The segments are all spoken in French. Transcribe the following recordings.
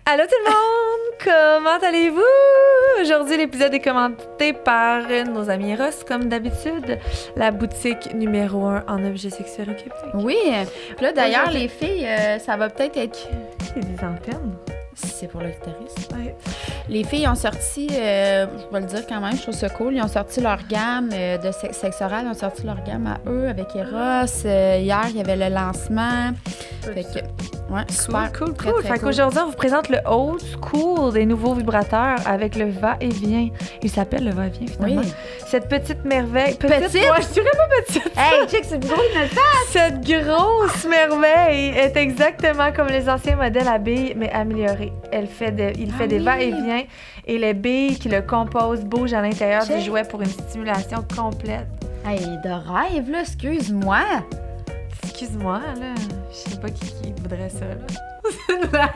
Allô tout le monde! Comment allez-vous? Aujourd'hui, l'épisode est commenté par nos amis Eros, comme d'habitude, la boutique numéro 1 en objets sexuels au Québec. Oui. Puis là, d'ailleurs, les filles, ça va peut-être être... Il y a des antennes. C'est pour le guitariste. Ouais. Les filles ont sorti, je vais le dire quand même, je trouve ça cool, ils ont sorti leur gamme de sexe oral, ils ont sorti leur gamme à eux avec Eros. Hier, il y avait le lancement. Fait que, ouais, super. Cool. Très, très Fait cool. qu'aujourd'hui, on vous présente le old school des nouveaux vibrateurs avec le va-et-vient. Il s'appelle le va-et-vient, finalement. Oui. Cette petite merveille. Petite? Moi, je dirais pas petite. Hey, check, c'est gros, il me le fait. Cette grosse merveille est exactement comme les anciens modèles à billes, mais améliorée. Il fait des oui. va-et-vient et les billes qui le composent bougent à l'intérieur Check. du jouet pour une stimulation complète. Hey, de rêve, là, excuse-moi. Excuse-moi, là. Je sais pas qui voudrait ça, là.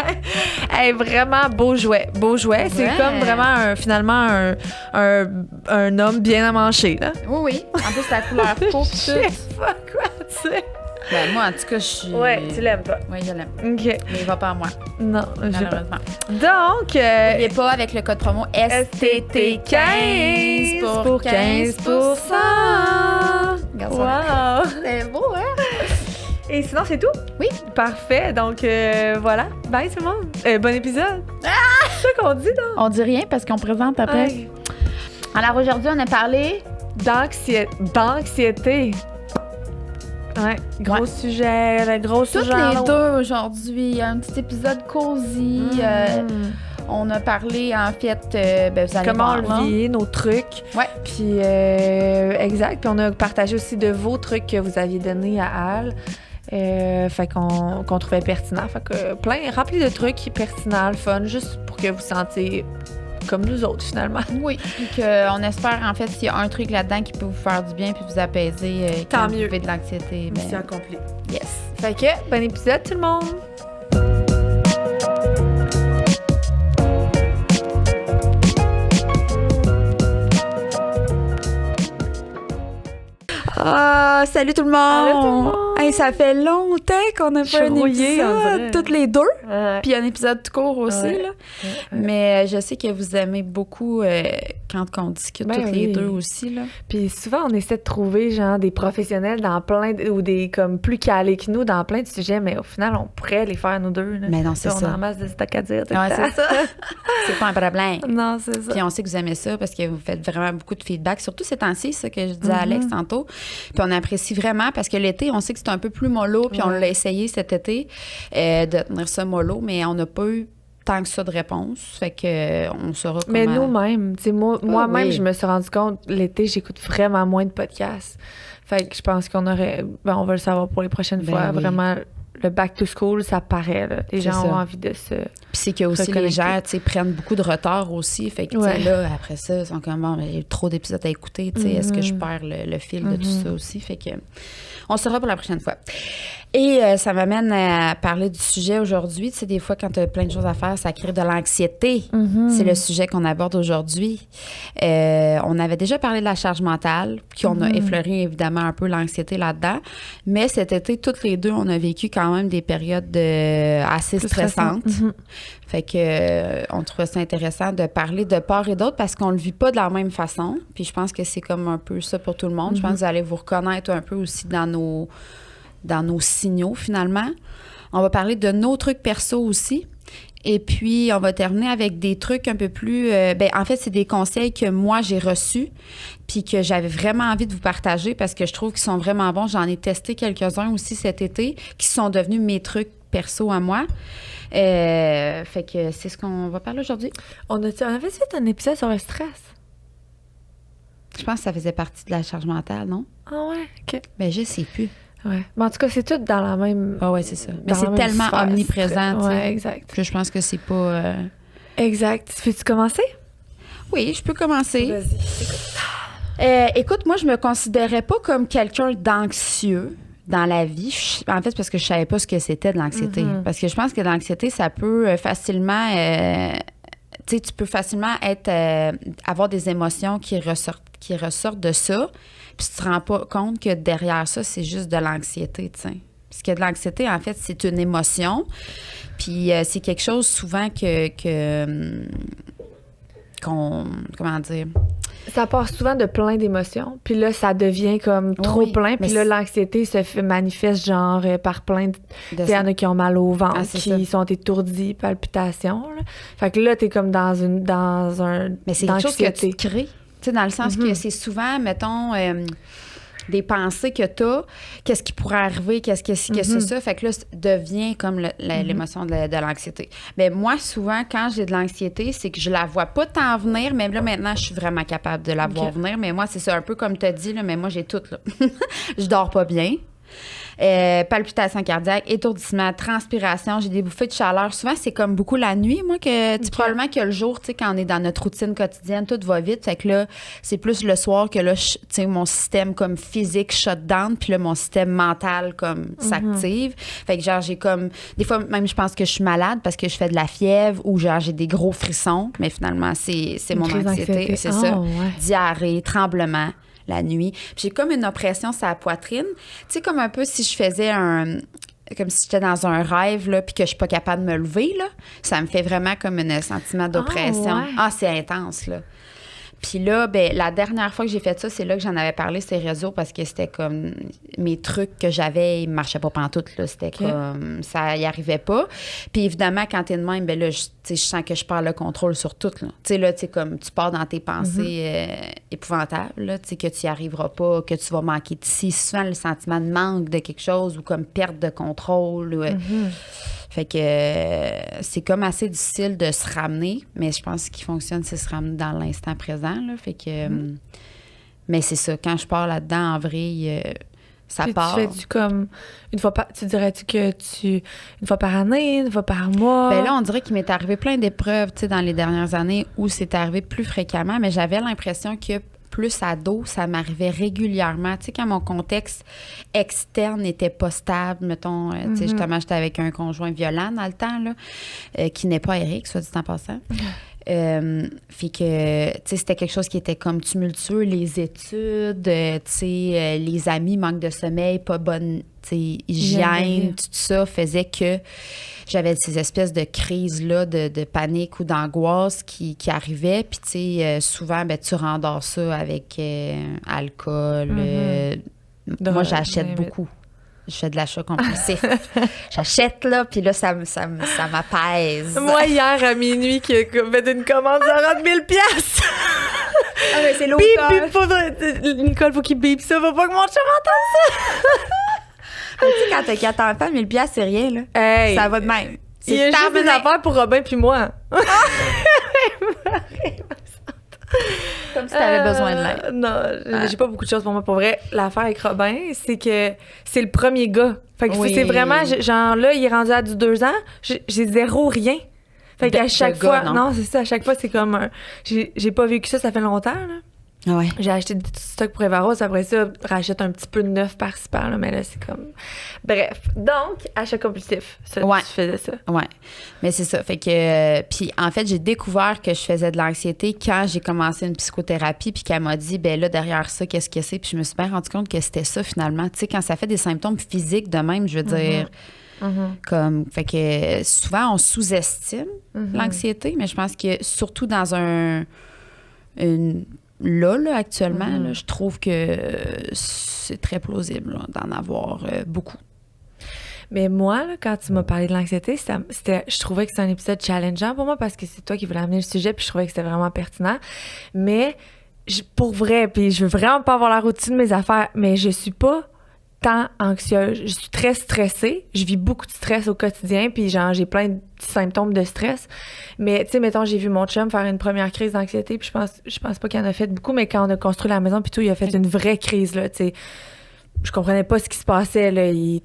Hey, vraiment beau jouet. C'est Ouais. comme vraiment finalement un homme bien amanché, là. Oui, oui. En plus, la couleur peau, pis Je sais tout. pas quoi, tu sais. Ben, moi, en tout cas, je suis... Ouais, tu l'aimes pas. Oui, je l'aime. OK. Mais il va pas à moi, Non, je sais pas. malheureusement. Donc, N'oubliez pas, avec le code promo STT15 pour 15%. Regarde ça. Wow! C'est beau, hein? Et sinon, c'est tout? Oui. Parfait. Donc, voilà. Bye, tout le monde. Bon épisode. C'est ça qu'on dit, non? On dit rien parce qu'on présente après. Ouais. Alors, aujourd'hui, on a parlé... D'anxiété. Ouais, gros Ouais. sujet, le gros Toutes sujet. les deux aujourd'hui. Un petit épisode cosy. On a parlé, en fait, vous allez Comment voir, on là. le vit, nos trucs. Ouais. Puis, exact. Puis, on a partagé aussi de vos trucs que vous aviez donnés à Al. Fait qu'on trouvait pertinent. Fait que plein, rempli de trucs pertinents, le fun, juste pour que vous sentiez comme nous autres, finalement. Oui, puis qu'on espère, en fait, s'il y a un truc là-dedans qui peut vous faire du bien puis vous apaiser Tant quand mieux. vous vivez de l'anxiété. Ben, Mission accomplie. yes. Fait que, bon épisode, tout le monde! Ah, salut tout le monde! Allô, tout le monde! Hey, ça fait longtemps qu'on n'a Je suis pas un rouillée, on dirait. épisode, toutes les deux. Ouais. Puis un épisode tout court aussi, Ouais. là. Ouais. Mais je sais que vous aimez beaucoup quand on discute Ben toutes les oui. deux aussi, là. Puis souvent, on essaie de trouver, genre, des professionnels dans plein ou des, comme, plus calés que nous dans plein de sujets, mais au final, on pourrait les faire, nous deux, là. Mais non, c'est On a ça. en masse de stock à dire. tout le Ouais, temps. c'est ça. C'est pas un problème. Non, c'est ça. Puis on sait que vous aimez ça parce que vous faites vraiment beaucoup de feedback, surtout ces temps-ci, c'est ça que je disais à Alex tantôt. Puis on apprécie vraiment parce que l'été, on sait que c'est un peu plus mollo, puis on Ouais. l'a essayé cet été de tenir ça mollo, mais on n'a pas eu tant que ça de réponse. Fait que on saura comment... Mais nous-mêmes, tu sais, moi-même, oui. je me suis rendu compte, l'été, j'écoute vraiment moins de podcasts. Fait que je pense qu'on aurait... Ben, on va le savoir pour les prochaines Ben fois. oui. Vraiment, le back to school, ça paraît, là. Les C'est gens ça. ont envie de se... Puis c'est que aussi les reconnecter. gens, tu sais, prennent beaucoup de retard aussi. Fait que, tu sais, Ouais. là, après ça, ils sont comme, bon, mais il y a trop d'épisodes à écouter, tu sais, est-ce que je perds le fil de tout ça aussi? Fait que, on saura pour la prochaine fois. Et ça m'amène à parler du sujet aujourd'hui. Tu sais, des fois, quand tu as plein de choses à faire, ça crée de l'anxiété. C'est le sujet qu'on aborde aujourd'hui. On avait déjà parlé de la charge mentale, puis on a effleuré évidemment un peu l'anxiété là-dedans. Mais cet été, toutes les deux, on a vécu quand même des périodes assez Plus stressantes. stressantes. Fait que on trouvait ça intéressant de parler de part et d'autre parce qu'on le vit pas de la même façon. Puis je pense que c'est comme un peu ça pour tout le monde. Je pense que vous allez vous reconnaître un peu aussi dans nos signaux finalement. On va parler de nos trucs perso aussi. Et puis, on va terminer avec des trucs un peu plus... en fait, c'est des conseils que moi, j'ai reçus puis que j'avais vraiment envie de vous partager parce que je trouve qu'ils sont vraiment bons. J'en ai testé quelques-uns aussi cet été qui sont devenus mes trucs perso à moi. Fait que c'est ce qu'on va parler aujourd'hui. On avait fait un épisode sur le stress. Je pense que ça faisait partie de la charge mentale, non? Ah ouais? OK. Ben, je sais plus. Ouais. Mais en tout cas, c'est tout dans la même... Ah ouais, c'est ça. Mais dans c'est la même tellement sphère. omniprésent, tu sais. Ouais, exact. Que je pense que c'est pas... Exact. Veux-tu commencer? Oui, je peux commencer. Vas-y. Écoute, moi, je me considérais pas comme quelqu'un d'anxieux dans la vie. En fait, parce que je savais pas ce que c'était de l'anxiété. Parce que je pense que l'anxiété, ça peut facilement... tu sais, tu peux facilement avoir des émotions qui ressortent de ça. Puis tu te rends pas compte que derrière ça, c'est juste de l'anxiété, tu sais. Parce que de l'anxiété, en fait, c'est une émotion. Puis c'est quelque chose souvent comment dire? Ça part souvent de plein d'émotions. Puis là, ça devient comme trop plein. Puis là, l'anxiété manifeste genre par plein de... Il y en a qui ont mal au ventre, qui sont étourdis, palpitations. Là. Fait que là, t'es comme dans un... Mais c'est quelque chose que tu crées. Tu sais, dans le sens que c'est souvent, mettons... des pensées que tu as, qu'est-ce qui pourrait arriver, qu'est-ce que c'est ça. Fait que là, ça devient comme l'émotion de l'anxiété. Mais moi, souvent, quand j'ai de l'anxiété, c'est que je la vois pas tant venir, mais là, maintenant, je suis vraiment capable de la voir venir. Mais moi, c'est ça, un peu comme tu as dit, là, mais moi, j'ai tout, là. Je dors pas bien. Palpitations cardiaques, étourdissement, transpiration, j'ai des bouffées de chaleur. Souvent, c'est comme beaucoup la nuit, moi, probablement que le jour, tu sais, quand on est dans notre routine quotidienne, tout va vite. Fait que là, c'est plus le soir que là, tu sais, mon système comme physique shut down, puis là, mon système mental comme s'active. Fait que genre, j'ai comme... Des fois, même, je pense que je suis malade parce que je fais de la fièvre ou genre, j'ai des gros frissons. Mais finalement, c'est mon anxiété. C'est ça. Ouais. Diarrhée, tremblement. La nuit. Puis j'ai comme une oppression sur la poitrine. Tu sais, comme un peu si je faisais comme si j'étais dans un rêve, là, puis que je suis pas capable de me lever, là. Ça me fait vraiment comme un sentiment d'oppression. C'est intense, là. Puis là, ben la dernière fois que j'ai fait ça, c'est là que j'en avais parlé sur les réseaux parce que c'était comme mes trucs que j'avais, ils marchaient pas pantoute, là. C'était comme, ça y arrivait pas. Puis évidemment, quand t'es de même, ben là, je sens que je perds le contrôle sur tout, là. Tu sais, là, tu sais, comme tu pars dans tes pensées épouvantables, là, tu sais, que tu y arriveras pas, que tu vas manquer de ci. Souvent, le sentiment de manque de quelque chose ou comme perte de contrôle. Fait que c'est comme assez difficile de se ramener, mais je pense qu'il fonctionne, c'est se ramener dans l'instant présent, là. Fait que... mais c'est ça, quand je pars là-dedans, en vrai, ça puis part. Tu fais-tu comme... tu dirais-tu que une fois par année, une fois par mois? Ben là, on dirait qu'il m'est arrivé plein d'épreuves, tu sais, dans les dernières années où c'est arrivé plus fréquemment, mais j'avais l'impression que plus ado, ça m'arrivait régulièrement. Tu sais, quand mon contexte externe n'était pas stable, mettons, tu sais, justement, j'étais avec un conjoint violent dans le temps, là, qui n'est pas Eric, soit dit en passant. Fait que, tu sais, c'était quelque chose qui était comme tumultueux, les études, tu sais, les amis, manque de sommeil, pas bonne, tu sais, hygiène, tout ça faisait que j'avais ces espèces de crises-là de panique ou d'angoisse qui arrivaient. Puis, tu sais, souvent, ben, tu rendors ça avec alcool. Moi, j'achète beaucoup. Je fais de l'achat compulsif. J'achète, là, puis là, ça m'apaise. Moi, hier, à minuit, qui a fait une commande de 1000 piastres. Ah, mais c'est l'auteur. Nicole, faut qu'il bip ça. Faut pas que mon chum entende ça. Tu sais, quand t'as 4 enfants, 1000 piastres, c'est rien, là. Hey, ça va de même. Il y a juste des affaires pour Robin puis moi. Comme si t'avais besoin de l'aide. Non, j'ai pas beaucoup de choses pour moi. Pour vrai, l'affaire avec Robin, c'est que c'est le premier gars. Fait que c'est vraiment... Genre là, il est rendu à du 2 ans. J'ai zéro rien. Fait qu'à chaque fois... Non, c'est ça. À chaque fois, c'est comme j'ai pas vécu ça fait longtemps, là. Ouais. J'ai acheté du stock pour Evaros. Après ça, rachète un petit peu de neuf par-ci par-là. Mais là, c'est comme... Bref. Donc, achat compulsif. Ça, tu faisais ça. Ouais. Mais c'est ça. Fait que... puis, en fait, j'ai découvert que je faisais de l'anxiété quand j'ai commencé une psychothérapie puis qu'elle m'a dit, ben là, derrière ça, qu'est-ce que c'est? Puis je me suis bien rendu compte que c'était ça, finalement. Tu sais, quand ça fait des symptômes physiques de même, je veux dire... Comme, fait que souvent, on sous-estime l'anxiété, mais je pense que surtout dans Là, actuellement, là, je trouve que c'est très plausible là, d'en avoir beaucoup. Mais moi, là, quand tu m'as parlé de l'anxiété, je trouvais que c'était un épisode challengeant pour moi parce que c'est toi qui voulais amener le sujet, puis je trouvais que c'était vraiment pertinent. Mais pour vrai, puis je veux vraiment pas avoir la routine de mes affaires, mais je suis pas tant anxieuse. Je suis très stressée. Je vis beaucoup de stress au quotidien, puis genre, j'ai plein de symptômes de stress. Mais, tu sais, mettons, j'ai vu mon chum faire une première crise d'anxiété, puis je pense pas qu'il en a fait beaucoup, mais quand on a construit la maison, puis tout, il a fait une vraie crise, là, tu sais. Je comprenais pas ce qui se passait, là. Il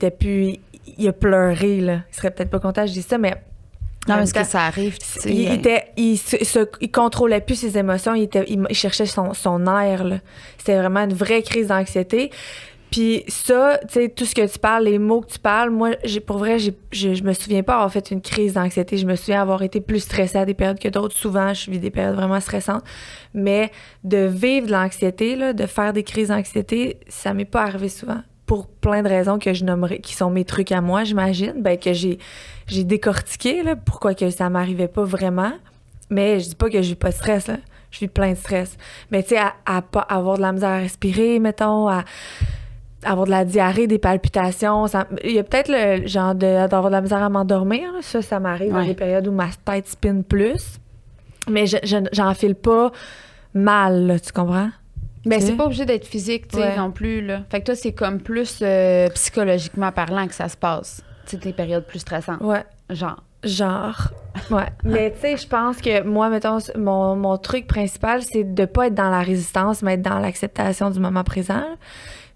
a pleuré, là. Il serait peut-être pas content, je dis ça, mais... Non, mais ce que ça arrive, tu sais... Il contrôlait plus ses émotions, il cherchait son air, là. C'était vraiment une vraie crise d'anxiété. Puis ça, tu sais, tout ce que tu parles, les mots que tu parles, moi, pour vrai, je me souviens pas avoir fait une crise d'anxiété. Je me souviens avoir été plus stressée à des périodes que d'autres. Souvent, je vis des périodes vraiment stressantes. Mais de vivre de l'anxiété, là, de faire des crises d'anxiété, ça m'est pas arrivé souvent. pour plein de raisons que je nommerai, qui sont mes trucs à moi, j'imagine, ben que j'ai décortiqué, là, pourquoi que ça m'arrivait pas vraiment. Mais je dis pas que j'ai pas de stress, là. Je vis plein de stress. Mais tu sais, à pas avoir de la misère à respirer, mettons, à avoir de la diarrhée, des palpitations. Il y a peut-être le genre d'avoir de la misère à m'endormir. Là. Ça m'arrive dans des périodes où ma tête spinne plus. Mais j'en file pas mal, là, tu comprends? Ben, c'est pas obligé d'être physique, tu sais, non plus, là. Fait que toi, c'est comme plus psychologiquement parlant que ça se passe. Tu sais, tes périodes plus stressantes. Ouais. Genre. Ouais. Mais tu sais, je pense que moi, mettons, mon truc principal, c'est de pas être dans la résistance, mais être dans l'acceptation du moment présent.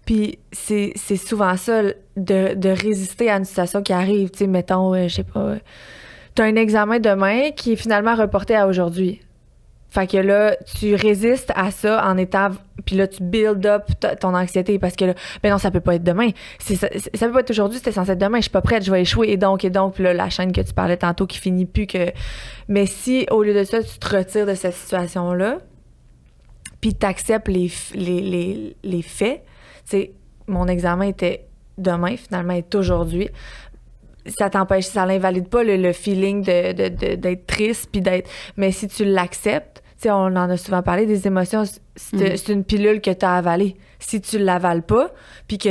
Puis c'est souvent ça, de résister à une situation qui arrive. Tu sais, mettons, je sais pas, t'as un examen demain qui est finalement reporté à aujourd'hui. Fait que là, tu résistes à ça en étant... Puis là, tu build up ton anxiété parce que là, ben non, ça peut pas être demain. Ça peut pas être aujourd'hui, c'était censé être demain. Je suis pas prête, je vais échouer. Et donc, puis là, la chaîne que tu parlais tantôt qui finit plus que... Mais si, au lieu de ça, tu te retires de cette situation-là, puis t'acceptes les faits, tu sais, mon examen était demain, finalement, est aujourd'hui. Ça t'empêche, ça l'invalide pas le feeling d'être triste puis d'être... Mais si tu l'acceptes, tu sais, on en a souvent parlé, des émotions, c'est une pilule que tu as avalée. Si tu l'avales pas, puis que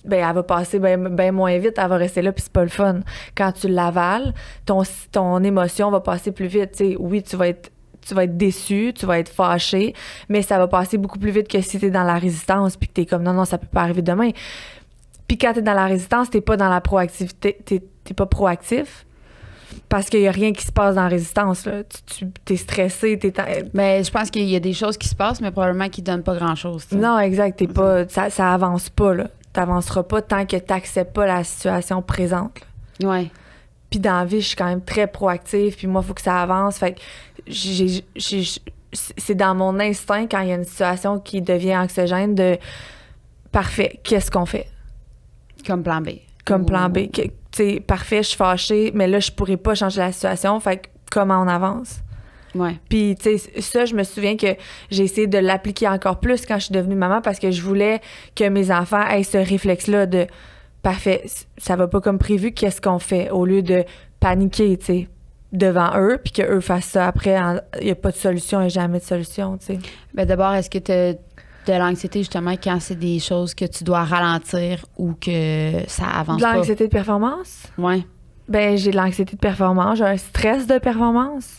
ben, elle va passer ben moins vite, elle va rester là, puis c'est pas le fun. Quand tu l'avales, ton émotion va passer plus vite. Tu sais, oui, tu vas être déçu, tu vas être fâché, mais ça va passer beaucoup plus vite que si t'es dans la résistance puis que t'es comme non, ça peut pas arriver demain. Puis quand t'es dans la résistance, t'es pas dans la proactivité, t'es pas proactif parce qu'il y a rien qui se passe dans la résistance, là. T'es stressé, Mais je pense qu'il y a des choses qui se passent, mais probablement qui donnent pas grand-chose. T'sais. Non, exact, ça avance pas, là. T'avanceras pas tant que t'acceptes pas la situation présente, là. Ouais. Puis dans la vie, je suis quand même très proactive, puis moi, il faut que ça avance. Fait que c'est dans mon instinct, quand il y a une situation qui devient anxiogène, de parfait, qu'est-ce qu'on fait? Comme plan B. Comme plan B. Tu sais, parfait, je suis fâchée, mais là, je pourrais pas changer la situation. Fait que comment on avance? Ouais. Puis, tu sais, ça, je me souviens que j'ai essayé de l'appliquer encore plus quand je suis devenue maman parce que je voulais que mes enfants aient ce réflexe-là de parfait, ça va pas comme prévu, qu'est-ce qu'on fait? Au lieu de paniquer, tu sais, devant eux, puis qu'eux fassent ça après, il n'y a pas de solution, il n'y a jamais de solution, tu sais. Bien, d'abord, est-ce que tu as de l'anxiété, justement, quand c'est des choses que tu dois ralentir ou que ça avance pas? De l'anxiété de performance? Oui. Ben, j'ai de l'anxiété de performance, j'ai un stress de performance.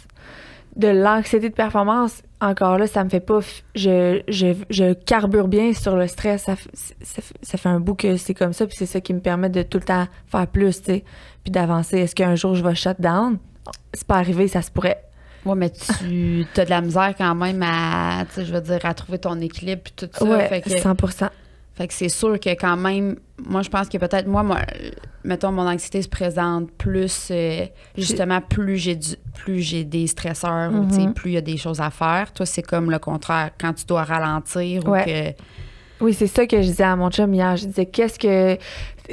De l'anxiété de performance, encore là, ça me fait pas... Je carbure bien sur le stress. Ça fait un bout que c'est comme ça, puis c'est ça qui me permet de tout le temps faire plus, tu sais, puis d'avancer. Est-ce qu'un jour, je vais shut down? C'est pas arrivé, ça se pourrait. Oui, mais tu as de la misère quand même à, tu sais, je veux dire, à trouver ton équilibre puis tout ça. Ouais, fait que, 100%. Fait que c'est sûr que quand même, moi, je pense que peut-être, moi, mettons, mon anxiété se présente plus, justement, plus j'ai des stresseurs ou, tu sais, plus il y a des choses à faire. Toi, c'est comme le contraire, quand tu dois ralentir ou que... Oui, c'est ça que je disais à mon chum hier. Je disais,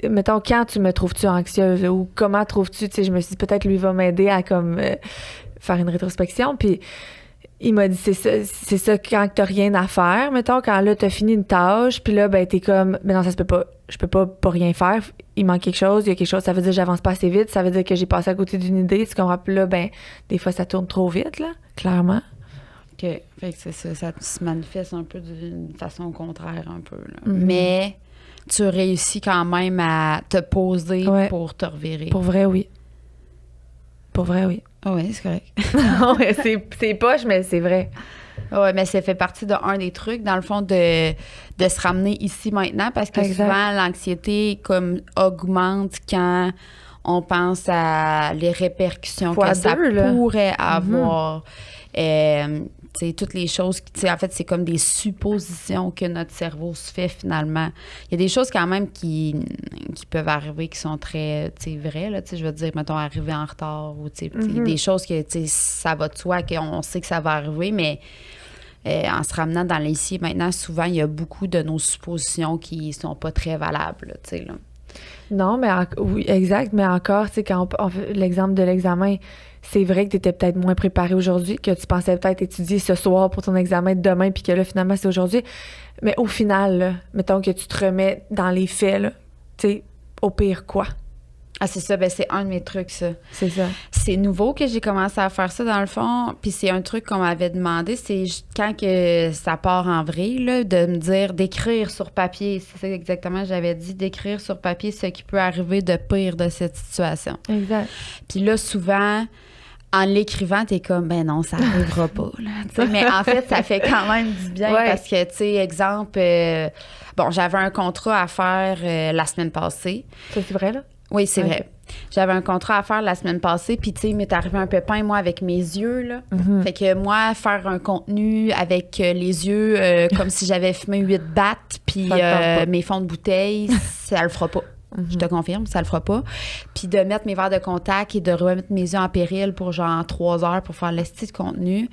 mettons, quand tu me trouves-tu anxieuse ou comment trouves-tu, tu sais, je me suis dit, peut-être lui va m'aider à comme faire une rétrospection. Puis il m'a dit, c'est ça quand t'as rien à faire, mettons, quand là, t'as fini une tâche, puis là, ben, t'es comme, ben non, ça se peut pas, je peux pas rien faire, il manque quelque chose, il y a quelque chose, ça veut dire que j'avance pas assez vite, ça veut dire que j'ai passé à côté d'une idée, tu comprends? Puis là, ben, des fois, ça tourne trop vite, là, clairement. OK. Fait que c'est ça se manifeste un peu d'une façon contraire, un peu, là. Mais tu réussis quand même à te poser pour te revirer. Pour vrai, oui. Pour vrai, oui. Ah oui, c'est correct. Non, c'est poche, mais c'est vrai. Oui, mais ça fait partie d'un des trucs, dans le fond, de se ramener ici maintenant, parce que souvent, l'anxiété comme augmente quand on pense à les répercussions que ça pourrait avoir. Tu sais, toutes les choses, tu sais, en fait, c'est comme des suppositions que notre cerveau se fait finalement. Il y a des choses quand même qui peuvent arriver qui sont très, tu sais, vraies, là, tu sais, je veux dire, mettons, arriver en retard ou, tu sais, des choses que, tu sais, ça va de soi, qu'on sait que ça va arriver, mais en se ramenant dans l'ici maintenant, souvent, il y a beaucoup de nos suppositions qui sont pas très valables, tu sais, là. Non, mais oui, exact, mais encore, tu sais, quand on fait l'exemple de l'examen, c'est vrai que tu étais peut-être moins préparé aujourd'hui, que tu pensais peut-être étudier ce soir pour ton examen de demain, puis que là, finalement, c'est aujourd'hui. Mais au final, là, mettons que tu te remets dans les faits, là, tu sais, au pire, quoi? Ah, c'est ça, ben c'est un de mes trucs, ça. C'est ça. C'est nouveau que j'ai commencé à faire ça, dans le fond, puis c'est un truc qu'on m'avait demandé, c'est quand que ça part en vrai, là, de me dire d'écrire sur papier, c'est ça exactement, j'avais dit, d'écrire sur papier ce qui peut arriver de pire de cette situation. Exact. Puis là, souvent, en l'écrivant, t'es comme, ben non, ça arrivera pas, là, tu sais. Mais en fait, ça fait quand même du bien parce que, tu sais, exemple, bon, j'avais un contrat à faire la semaine passée. Ça, c'est vrai, là? Oui, c'est vrai. J'avais un contrat à faire la semaine passée, puis tu sais, il m'est arrivé un pépin, moi, avec mes yeux, là. Mm-hmm. Fait que moi, faire un contenu avec les yeux comme si j'avais fumé 8 battes, puis mes fonds de bouteille, ça le fera pas. Mm-hmm. Je te confirme, ça le fera pas. Puis de mettre mes verres de contact et de remettre mes yeux en péril pour genre 3 heures pour faire l'esti de contenu.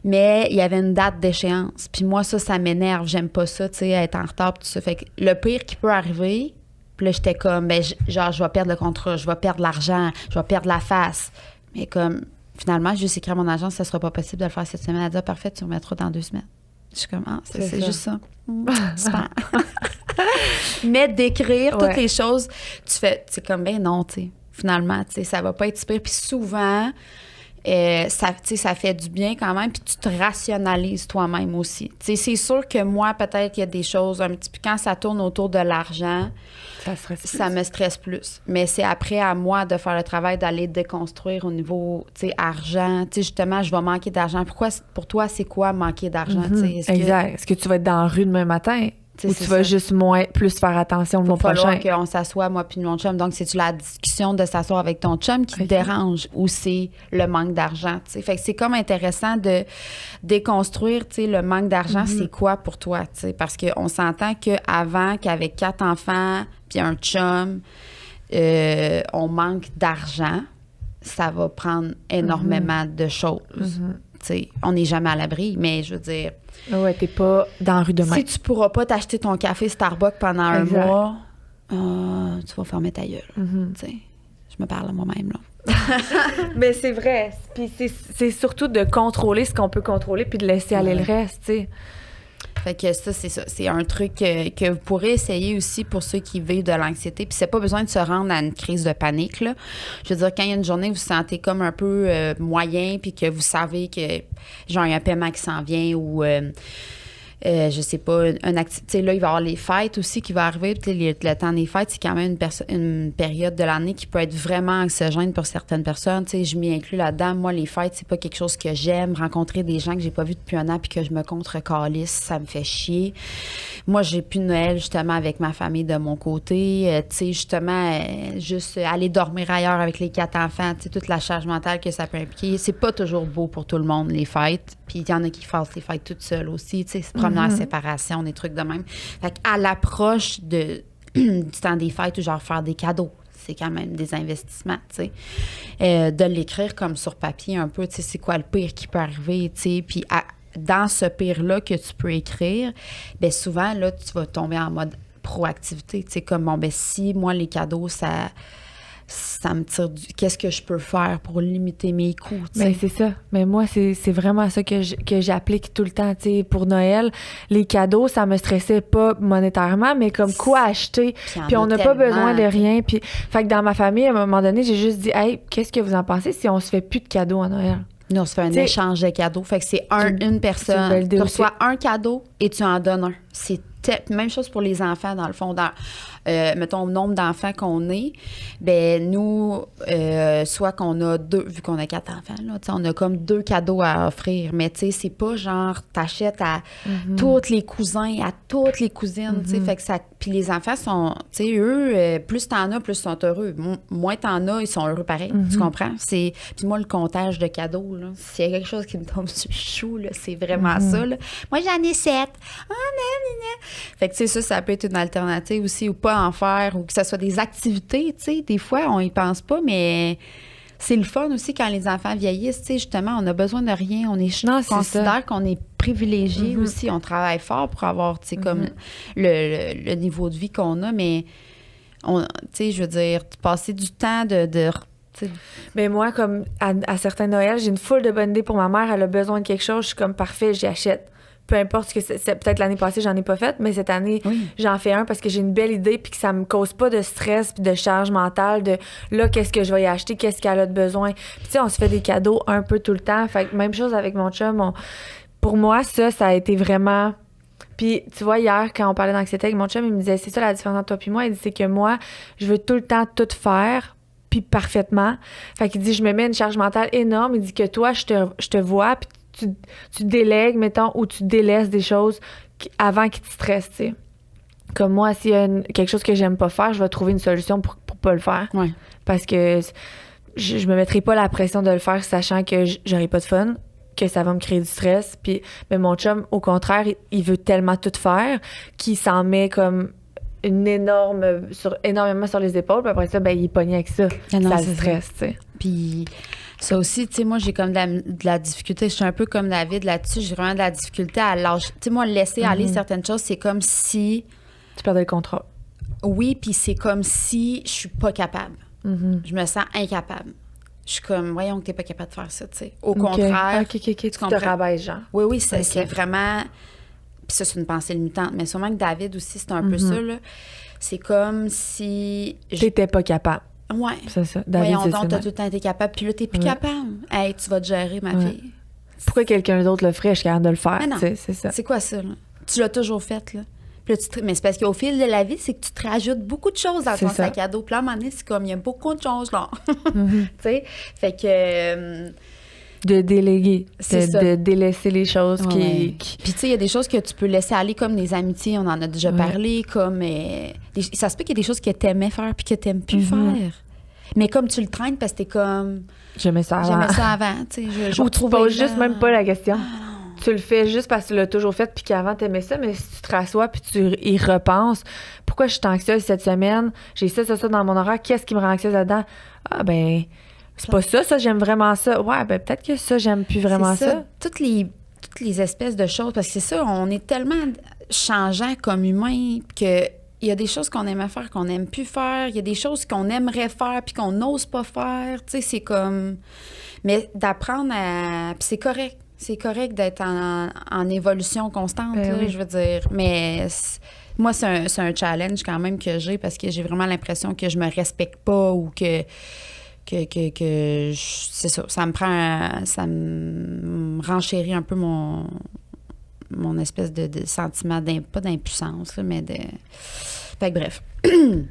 Mais il y avait une date d'échéance. Puis moi, ça m'énerve. J'aime pas ça, tu sais, être en retard, tout ça. Fait que le pire qui peut arriver... Puis là, j'étais comme, ben, genre, je vais perdre le contrat, je vais perdre l'argent, je vais perdre la face. Mais comme, finalement, j'ai juste écrit à mon agence, ça sera pas possible de le faire cette semaine. Elle a dit, parfait, tu remettras dans 2 semaines. Je suis comme, ah, c'est juste ça. Super. Mais d'écrire toutes les choses, tu fais, c'est comme, ben non, tu sais, finalement, tu sais, ça va pas être super. Puis souvent, ça fait du bien quand même, puis tu te rationalises toi-même aussi. Tu sais, c'est sûr que moi, peut-être qu'il y a des choses un petit peu, quand ça tourne autour de l'argent, ça me stresse plus. Mais c'est après à moi de faire le travail d'aller déconstruire au niveau, tu sais, argent. Tu sais, justement, je vais manquer d'argent. Pourquoi, pour toi, c'est quoi manquer d'argent? Mm-hmm. Exact. Est-ce que tu vas être dans la rue demain matin? Ou tu vas juste plus faire attention le mois prochain. Il faut qu'on s'assoie, moi puis mon chum. Donc, c'est-tu la discussion de s'asseoir avec ton chum qui te dérange ou c'est le manque d'argent? T'sais? Fait que c'est comme intéressant de déconstruire le manque d'argent, c'est quoi pour toi? T'sais? Parce qu'on s'entend qu'avant, qu'avec 4 enfants puis un chum, on manque d'argent, ça va prendre énormément de choses. T'sais, on n'est jamais à l'abri, mais je veux dire... Ouais, t'es pas dans la rue demain. Si tu pourras pas t'acheter ton café Starbucks pendant un mois, tu vas fermer ta gueule. T'sais, je me parle à moi-même, là. Mais c'est vrai. Puis c'est surtout de contrôler ce qu'on peut contrôler puis de laisser aller le reste, tu sais. Fait que ça, c'est ça. C'est un truc que vous pourrez essayer aussi pour ceux qui vivent de l'anxiété. Puis c'est pas besoin de se rendre à une crise de panique, là. Je veux dire, quand il y a une journée où vous vous sentez comme un peu moyen puis que vous savez que, genre, il y a un paiement qui s'en vient ou... je sais pas, tu sais, là, il va y avoir les fêtes aussi qui vont arriver. Puis le temps des fêtes, c'est quand même une période de l'année qui peut être vraiment anxiogène pour certaines personnes. Tu sais, je m'y inclus là-dedans. Moi, les fêtes, c'est pas quelque chose que j'aime. Rencontrer des gens que j'ai pas vus depuis un an puis que je me contre-calisse, ça me fait chier. Moi, j'ai plus de Noël, justement, avec ma famille de mon côté. Tu sais, justement, juste aller dormir ailleurs avec les 4 enfants, tu sais, toute la charge mentale que ça peut impliquer. C'est pas toujours beau pour tout le monde, les fêtes. Puis il y en a qui fassent les fêtes toutes seules aussi, tu sais, se promener en séparation, des trucs de même. Fait qu'à l'approche du temps des fêtes, ou genre faire des cadeaux, c'est quand même des investissements, tu sais. De l'écrire comme sur papier un peu, tu sais, c'est quoi le pire qui peut arriver, tu sais. Puis dans ce pire-là que tu peux écrire, bien souvent, là, tu vas tomber en mode proactivité, tu sais, comme, bon, ben si, moi, les cadeaux, ça me tire du... Qu'est-ce que je peux faire pour limiter mes coûts, tu sais? Mais c'est ça. Mais moi, c'est vraiment ça que j'applique tout le temps, tu sais. Pour Noël, les cadeaux, ça me stressait pas monétairement, mais comme quoi acheter. Puis on n'a pas besoin de rien. Puis, fait que dans ma famille, à un moment donné, j'ai juste dit, hey, qu'est-ce que vous en pensez si on se fait plus de cadeaux à Noël? Nous, on se fait un échange de cadeaux. Fait que c'est une personne. Tu reçois un cadeau et tu en donnes un. C'est même chose pour les enfants, dans le fond. Mettons, le nombre d'enfants qu'on est, ben nous, soit qu'on a 2, vu qu'on a 4 enfants, là, on a comme 2 cadeaux à offrir. Mais tu sais, c'est pas genre, t'achètes à tous les cousins, à toutes les cousines, tu sais, fait que ça... Puis les enfants sont, tu sais, eux, plus t'en as, plus ils sont heureux. Moins t'en as, ils sont heureux pareil, tu comprends? Puis moi, le comptage de cadeaux, là, s'il y a quelque chose qui me tombe sur le chou, là, c'est vraiment ça, là. Moi, j'en ai 7. Ah, non. Fait que, tu sais, ça peut être une alternative aussi, ou pas en faire, ou que ce soit des activités, tu sais. Des fois, on y pense pas, mais c'est le fun aussi quand les enfants vieillissent, tu sais, justement, on a besoin de rien. On considère qu'on est privilégié aussi. On travaille fort pour avoir, tu sais, comme le niveau de vie qu'on a, mais, tu sais, je veux dire, passer du temps de Mais moi, comme à certains Noëls, j'ai une foule de bonnes idées pour ma mère. Elle a besoin de quelque chose. Je suis comme parfait, j'y achète. Peu importe ce que c'est. Peut-être l'année passée, j'en ai pas fait, mais cette année, j'en fais un parce que j'ai une belle idée puis que ça me cause pas de stress puis de charge mentale de là, qu'est-ce que je vais y acheter, qu'est-ce qu'elle a de besoin. Puis tu sais, on se fait des cadeaux un peu tout le temps. Fait que même chose avec mon chum. Pour moi, ça a été vraiment... Puis, tu vois, hier, quand on parlait d'anxiété avec mon chum, il me disait, c'est ça la différence entre toi puis moi. Il dit, c'est que moi, je veux tout le temps tout faire, puis parfaitement. Fait qu'il dit, je me mets une charge mentale énorme. Il dit que toi, je te vois, puis tu délègues, mettons, ou tu délaisses des choses avant qu'ils te stressent, tu sais. Comme moi, s'il y a quelque chose que j'aime pas faire, je vais trouver une solution pour pas le faire. Ouais. Parce que je me mettrai pas la pression de le faire sachant que j'aurai pas de fun, que ça va me créer du stress. Puis, mais mon chum, au contraire, il veut tellement tout faire qu'il s'en met comme énormément sur les épaules. Puis après ça, ben, il est pogné avec ça. Ça le stresse, tu sais. Puis ça aussi, tu sais, moi, j'ai comme de la difficulté. Je suis un peu comme David là-dessus. J'ai vraiment de la difficulté à lâcher. Tu sais, moi, laisser aller certaines choses, c'est comme si... Tu perdais le contrôle. Oui, puis c'est comme si je suis pas capable. Je me sens incapable. Je suis comme, voyons que t'es pas capable de faire ça, tu sais. Au contraire. OK. Tu te rabaisses, genre. Oui, c'est vraiment... Puis ça, c'est une pensée limitante. Mais sûrement que David aussi, c'est un peu ça, là. C'est comme si... T'étais pas capable. Ouais. C'est ça. David, voyons donc, t'as tout le temps été capable. Puis là, t'es plus capable. Hey, tu vas te gérer, ma fille. Pourquoi quelqu'un d'autre le ferait? Je suis capable de le faire. Mais non. C'est ça. C'est quoi ça, là? Tu l'as toujours fait, là. Puis là, mais c'est parce qu'au fil de la vie, c'est que tu te rajoutes beaucoup de choses dans ton sac à dos. Puis là, à un moment donné, c'est comme, il y a beaucoup de choses, là. Tu sais? Fait que... de déléguer, de délaisser les choses qui... Puis tu sais, il y a des choses que tu peux laisser aller comme des amitiés, on en a déjà parlé, comme... ça se peut qu'il y ait des choses que t'aimais faire puis que t'aimes plus faire. Mais comme tu le traînes parce que t'es comme... J'aimais ça avant, tu sais. Ou tu te poses juste même pas la question. Tu le fais juste parce que tu l'as toujours fait puis qu'avant t'aimais ça, mais si tu te rassois puis tu y repenses, pourquoi je suis anxieuse cette semaine? J'ai ça dans mon horaire, qu'est-ce qui me rend anxieuse là-dedans? Ah ben... C'est pas ça, j'aime vraiment ça. Ouais, ben peut-être que ça, j'aime plus vraiment ça. Toutes les espèces de choses, parce que c'est ça, on est tellement changeant comme humain que il y a des choses qu'on aimait faire qu'on n'aime plus faire, il y a des choses qu'on aimerait faire puis qu'on n'ose pas faire, tu sais, c'est comme... Mais d'apprendre à... Puis c'est correct. C'est correct d'être en évolution constante, là, je veux dire. Mais moi, c'est un challenge quand même que j'ai parce que j'ai vraiment l'impression que je me respecte pas ou que c'est ça, ça me renchérit un peu mon espèce de sentiment pas d'impuissance, là, mais de... Fait que bref. Je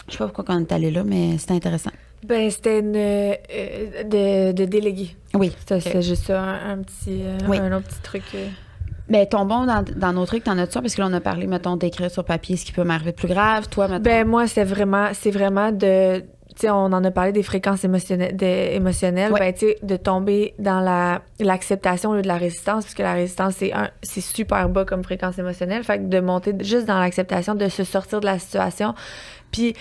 sais pas pourquoi on est allé là, mais c'était intéressant. Ben, c'était de déléguer. Oui. C'est juste ça, un autre petit truc. Ben, tombons dans nos trucs, t'en as-tu ça? Parce que là, on a parlé, mettons, d'écrire sur papier ce qui peut m'arriver de plus grave. Toi, mettons... Ben, moi, c'est vraiment de... Tu sais, on en a parlé des fréquences émotionnelles. Ben, tu sais, de tomber dans l'acceptation au lieu de la résistance, parce que la résistance, c'est super bas comme fréquence émotionnelle. Fait que de monter juste dans l'acceptation, de se sortir de la situation. Puis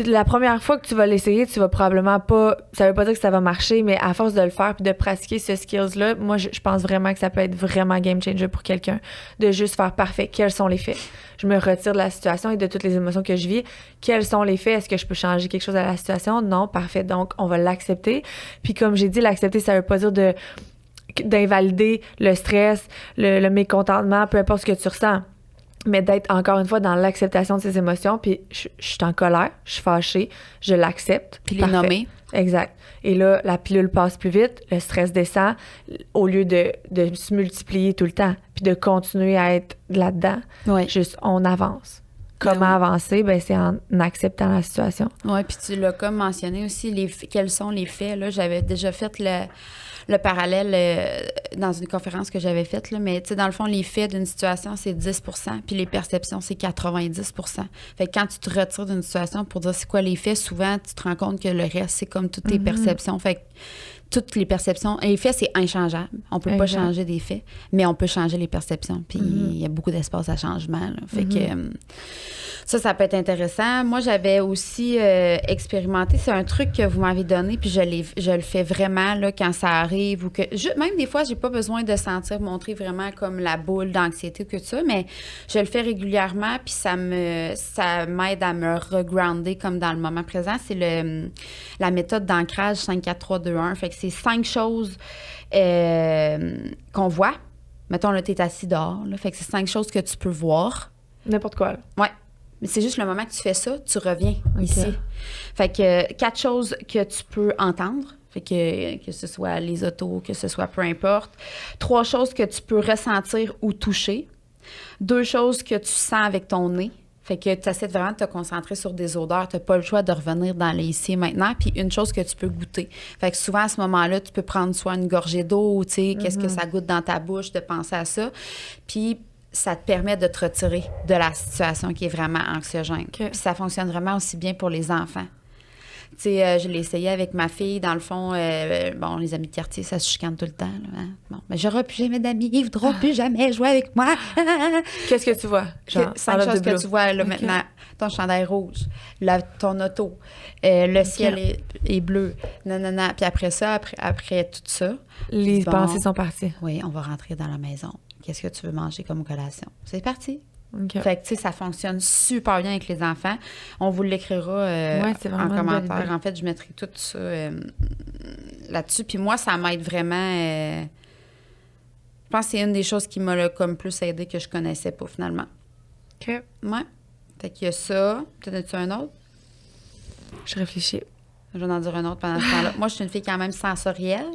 la première fois que tu vas l'essayer, tu vas probablement pas... Ça veut pas dire que ça va marcher, mais à force de le faire puis de pratiquer ce skills-là, moi, je pense vraiment que ça peut être vraiment game changer pour quelqu'un. De juste faire parfait. Quels sont les faits? Je me retire de la situation et de toutes les émotions que je vis. Quels sont les faits? Est-ce que je peux changer quelque chose à la situation? Non, parfait. Donc, on va l'accepter. Puis comme j'ai dit, l'accepter, ça veut pas dire d'invalider le stress, le mécontentement, peu importe ce que tu ressens. Mais d'être encore une fois dans l'acceptation de ses émotions, puis je suis en colère, je suis fâchée, je l'accepte. Puis les nommer. Exact. Et là, la pilule passe plus vite, le stress descend, au lieu de se multiplier tout le temps, puis de continuer à être là-dedans. Oui. Juste, on avance. Comment avancer? Ben, c'est en acceptant la situation. Oui, puis tu l'as comme mentionné aussi, quels sont les faits. Là, j'avais déjà fait le parallèle dans une conférence que j'avais faite, là, mais tu sais, dans le fond, les faits d'une situation, c'est 10 puis les perceptions, c'est 90 Fait que quand tu te retires d'une situation pour dire c'est quoi les faits, souvent, tu te rends compte que le reste, c'est comme toutes tes perceptions. Fait que toutes les perceptions. Les faits, c'est inchangeable. On peut pas changer des faits, mais on peut changer les perceptions. Puis il y a beaucoup d'espace à changement. Là. Fait que ça peut être intéressant. Moi, j'avais aussi expérimenté. C'est un truc que vous m'avez donné, puis je le fais vraiment là, quand ça arrive. Ou que même des fois, j'ai pas besoin de sentir montrer vraiment comme la boule d'anxiété ou que ça, mais je le fais régulièrement, puis ça m'aide à me regrounder comme dans le moment présent. C'est la méthode d'ancrage 5-4-3-2-1. Fait que c'est 5 choses qu'on voit. Mettons, là, t'es assis dehors. Là, fait que c'est 5 choses que tu peux voir. N'importe quoi, là. Ouais. Mais c'est juste le moment que tu fais ça, tu reviens ici. Fait que 4 choses que tu peux entendre. Fait que ce soit les autos, que ce soit peu importe. 3 choses que tu peux ressentir ou toucher. 2 choses que tu sens avec ton nez. Fait que tu essaies vraiment de te concentrer sur des odeurs. Tu n'as pas le choix de revenir dans les ici et maintenant. Puis une chose que tu peux goûter. Fait que souvent, à ce moment-là, tu peux prendre soit une gorgée d'eau ou, tu sais, qu'est-ce que ça goûte dans ta bouche, de penser à ça. Puis ça te permet de te retirer de la situation qui est vraiment anxiogène. Puis ça fonctionne vraiment aussi bien pour les enfants. Tu sais, je l'ai essayé avec ma fille. Dans le fond, les amis de quartier, ça se chicane tout le temps. Là, hein? Bon, mais j'aurai plus jamais d'amis. Ils ne voudront plus jamais jouer avec moi. Qu'est-ce que tu vois? Genre, 5 choses que tu vois là, maintenant. Ton chandail rouge, ton auto, le ciel est bleu. Non. Puis après ça, après tout ça... Les pensées sont parties. Oui, on va rentrer dans la maison. Qu'est-ce que tu veux manger comme collation? C'est parti. Okay. Fait que, tu sais, ça fonctionne super bien avec les enfants. On vous l'écrira en commentaire. En fait, je mettrai tout ça là-dessus. Puis moi, ça m'aide vraiment. Je pense que c'est une des choses qui m'a comme plus aidé que je connaissais pas, finalement. OK. Ouais. Fait qu'il y a ça. Peut-être tu un autre? Je réfléchis. Je vais en dire un autre pendant ce temps-là. Moi, je suis une fille quand même sensorielle.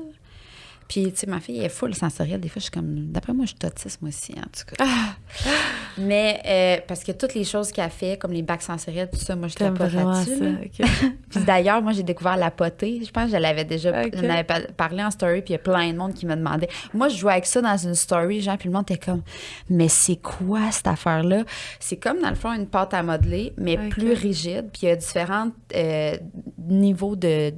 Puis, tu sais, ma fille est full sensorielle. Des fois, je suis comme... D'après moi, je suis autiste, moi aussi, en tout cas. Mais parce que toutes les choses qu'elle fait, comme les bacs sensoriels, tout ça, moi, je capote là-dessus. Là. Okay. Puis d'ailleurs, moi, j'ai découvert la potée. Je pense que je l'avais déjà... On avait parlé en story, puis il y a plein de monde qui me demandait. Moi, je jouais avec ça dans une story, genre, puis le monde était comme... Mais c'est quoi, cette affaire-là? C'est comme, dans le fond, une pâte à modeler, mais plus rigide. Puis il y a différents niveaux de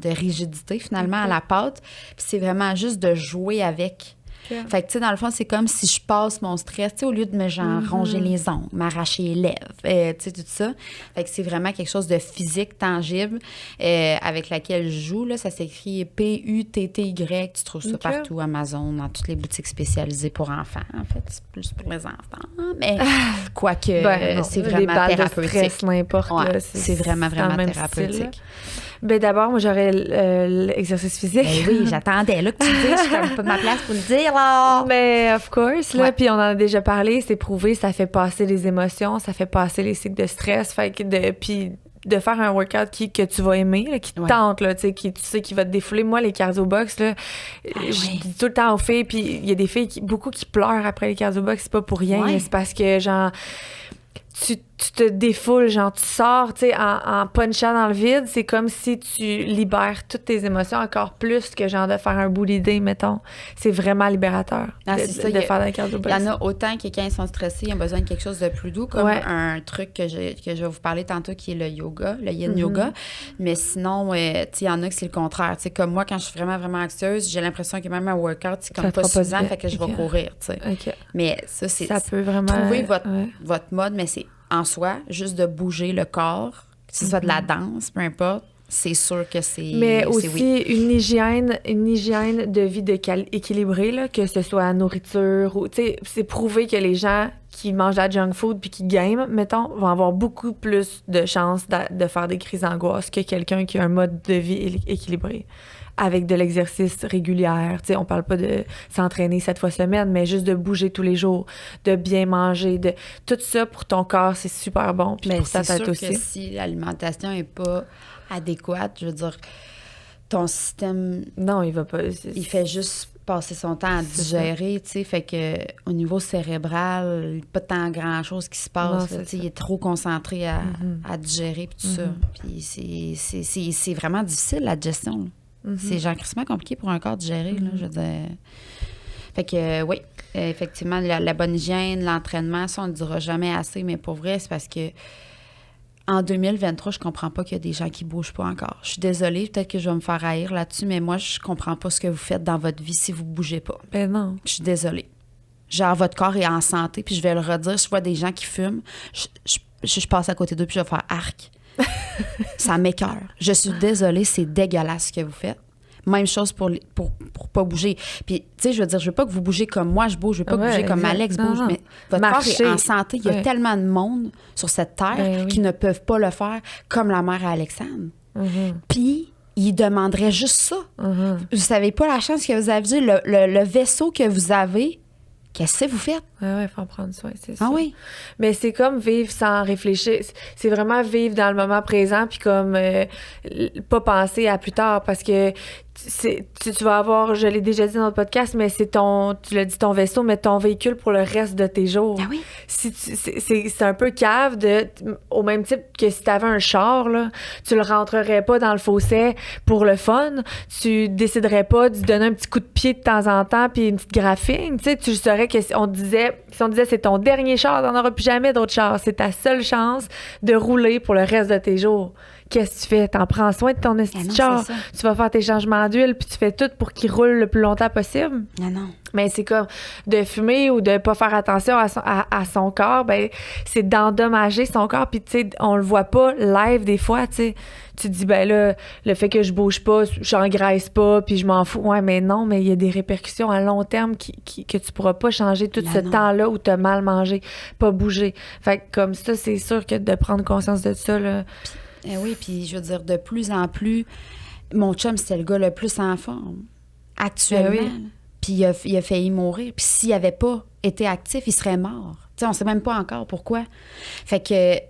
rigidité, finalement, à la pâte. Puis c'est vraiment juste de jouer avec. Fait que, tu sais, dans le fond, c'est comme si je passe mon stress, tu sais, au lieu de me, genre, ronger les ongles, m'arracher les lèvres, tu sais, tout ça. Fait que c'est vraiment quelque chose de physique, tangible, avec laquelle je joue, là. Ça s'écrit PUTTY. Tu trouves ça partout, Amazon, dans toutes les boutiques spécialisées pour enfants. En fait, c'est plus pour les enfants. Mais quoique, c'est vraiment thérapeutique. Stress, n'importe. Ouais, c'est vraiment thérapeutique. Ben d'abord, moi, j'aurais l'exercice physique. Ben oui, j'attendais là que tu dises. Je suis comme pas de ma place pour le dire, là. Mais of course, là, puis on en a déjà parlé, c'est prouvé, ça fait passer les émotions, ça fait passer les cycles de stress, fait que puis de faire un workout que tu vas aimer, là, qui te tente, là, tu sais, qui va te défouler. Moi, les cardio box, là, je dis tout le temps aux filles, puis il y a des filles, beaucoup qui pleurent après les cardio box, c'est pas pour rien, c'est parce que, genre... Tu te défoules, genre tu sors, tu sais, en punchant dans le vide, c'est comme si tu libères toutes tes émotions encore plus que genre de faire un bully day, mettons. C'est vraiment libérateur de faire de la cardio box. Il y en a autant que quand ils sont stressés, ils ont besoin de quelque chose de plus doux, comme un truc que je vais vous parler tantôt qui est le yoga, le yin yoga. Mais sinon, tu sais, il y en a que c'est le contraire. Tu sais, comme moi, quand je suis vraiment, vraiment anxieuse, j'ai l'impression que même un workout, c'est comme pas suffisant, fait que je vais courir, tu sais. Mais ça peut vraiment... Trouver votre mode, mais c'est en soi, juste de bouger le corps, que ce soit de la danse, peu importe, c'est sûr que c'est... Mais aussi une hygiène de vie équilibrée, là, que ce soit la nourriture ou... Tu sais, c'est prouvé que les gens qui mangent de la junk food puis qui game, mettons, vont avoir beaucoup plus de chances de faire des crises d'angoisse que quelqu'un qui a un mode de vie équilibré. Avec de l'exercice régulier. Tu sais, on parle pas de s'entraîner 7 fois semaine, mais juste de bouger tous les jours, de bien manger, de tout ça pour ton corps, c'est super bon. Puis pour ta tête aussi. Que si l'alimentation est pas adéquate, je veux dire, ton système... Non, il va pas... Il fait juste passer son temps à digérer, tu sais, fait que au niveau cérébral, il n'y a pas tant grand-chose qui se passe, tu sais, il est trop concentré à digérer puis tout ça. Puis c'est vraiment difficile, la digestion, là. C'est genre crissement compliqué pour un corps de gérer, là, je veux dire. Fait que, oui, effectivement, la bonne hygiène, l'entraînement, ça, on ne le dira jamais assez, mais pour vrai, c'est parce que en 2023, je comprends pas qu'il y a des gens qui bougent pas encore. Je suis désolée, peut-être que je vais me faire haïr là-dessus, mais moi, je comprends pas ce que vous faites dans votre vie si vous bougez pas. Ben non. Je suis désolée. Genre, votre corps est en santé, puis je vais le redire, je vois des gens qui fument, je passe à côté d'eux, puis je vais faire arc. Ça m'écoeure. Je suis désolée, c'est dégueulasse ce que vous faites. Même chose pour pas bouger. Puis, tu sais, je veux dire, je veux pas que vous bougez comme moi, je bouge. Je veux pas que vous bougez comme Alex bouge. Mais votre corps est en santé. Il y a tellement de monde sur cette terre qui ne peuvent pas le faire comme la mère à Alexandre. Puis, il demanderait juste ça. Vous savez pas la chance que vous avez, le vaisseau que vous avez. Qu'est-ce que vous faites? Oui, il faut en prendre soin, c'est ça. Ah oui? Mais c'est comme vivre sans réfléchir. C'est vraiment vivre dans le moment présent, puis comme pas penser à plus tard, parce que tu vas avoir, je l'ai déjà dit dans notre podcast, mais tu l'as dit, ton vaisseau, mais ton véhicule pour le reste de tes jours. Ah oui? C'est un peu cave au même type que si tu avais un char, là, tu le rentrerais pas dans le fossé pour le fun, tu déciderais pas de lui donner un petit coup de pied de temps en temps puis une petite graphine, tu sais, tu saurais que si on disait c'est ton dernier char, t'en auras plus jamais d'autres chars, c'est ta seule chance de rouler pour le reste de tes jours. Qu'est-ce que tu fais? T'en prends soin de ton esti de char. Tu vas faire tes changements d'huile, puis tu fais tout pour qu'il roule le plus longtemps possible. Non. Mais c'est comme de fumer ou de pas faire attention à son corps, ben c'est d'endommager son corps. Puis, tu sais, on le voit pas live des fois, tu sais. Tu te dis, ben là, le fait que je bouge pas, j'engraisse pas, puis je m'en fous. Ouais, mais non, mais il y a des répercussions à long terme que tu pourras pas changer tout ce temps-là où t'as mal mangé, pas bougé. Fait que comme ça, c'est sûr que de prendre conscience de ça, là... Oui, puis je veux dire, de plus en plus, mon chum, c'était le gars le plus en forme, actuellement. Oui. Puis il a failli mourir. Puis s'il n'avait pas été actif, il serait mort. Tu sais, on sait même pas encore pourquoi. Fait que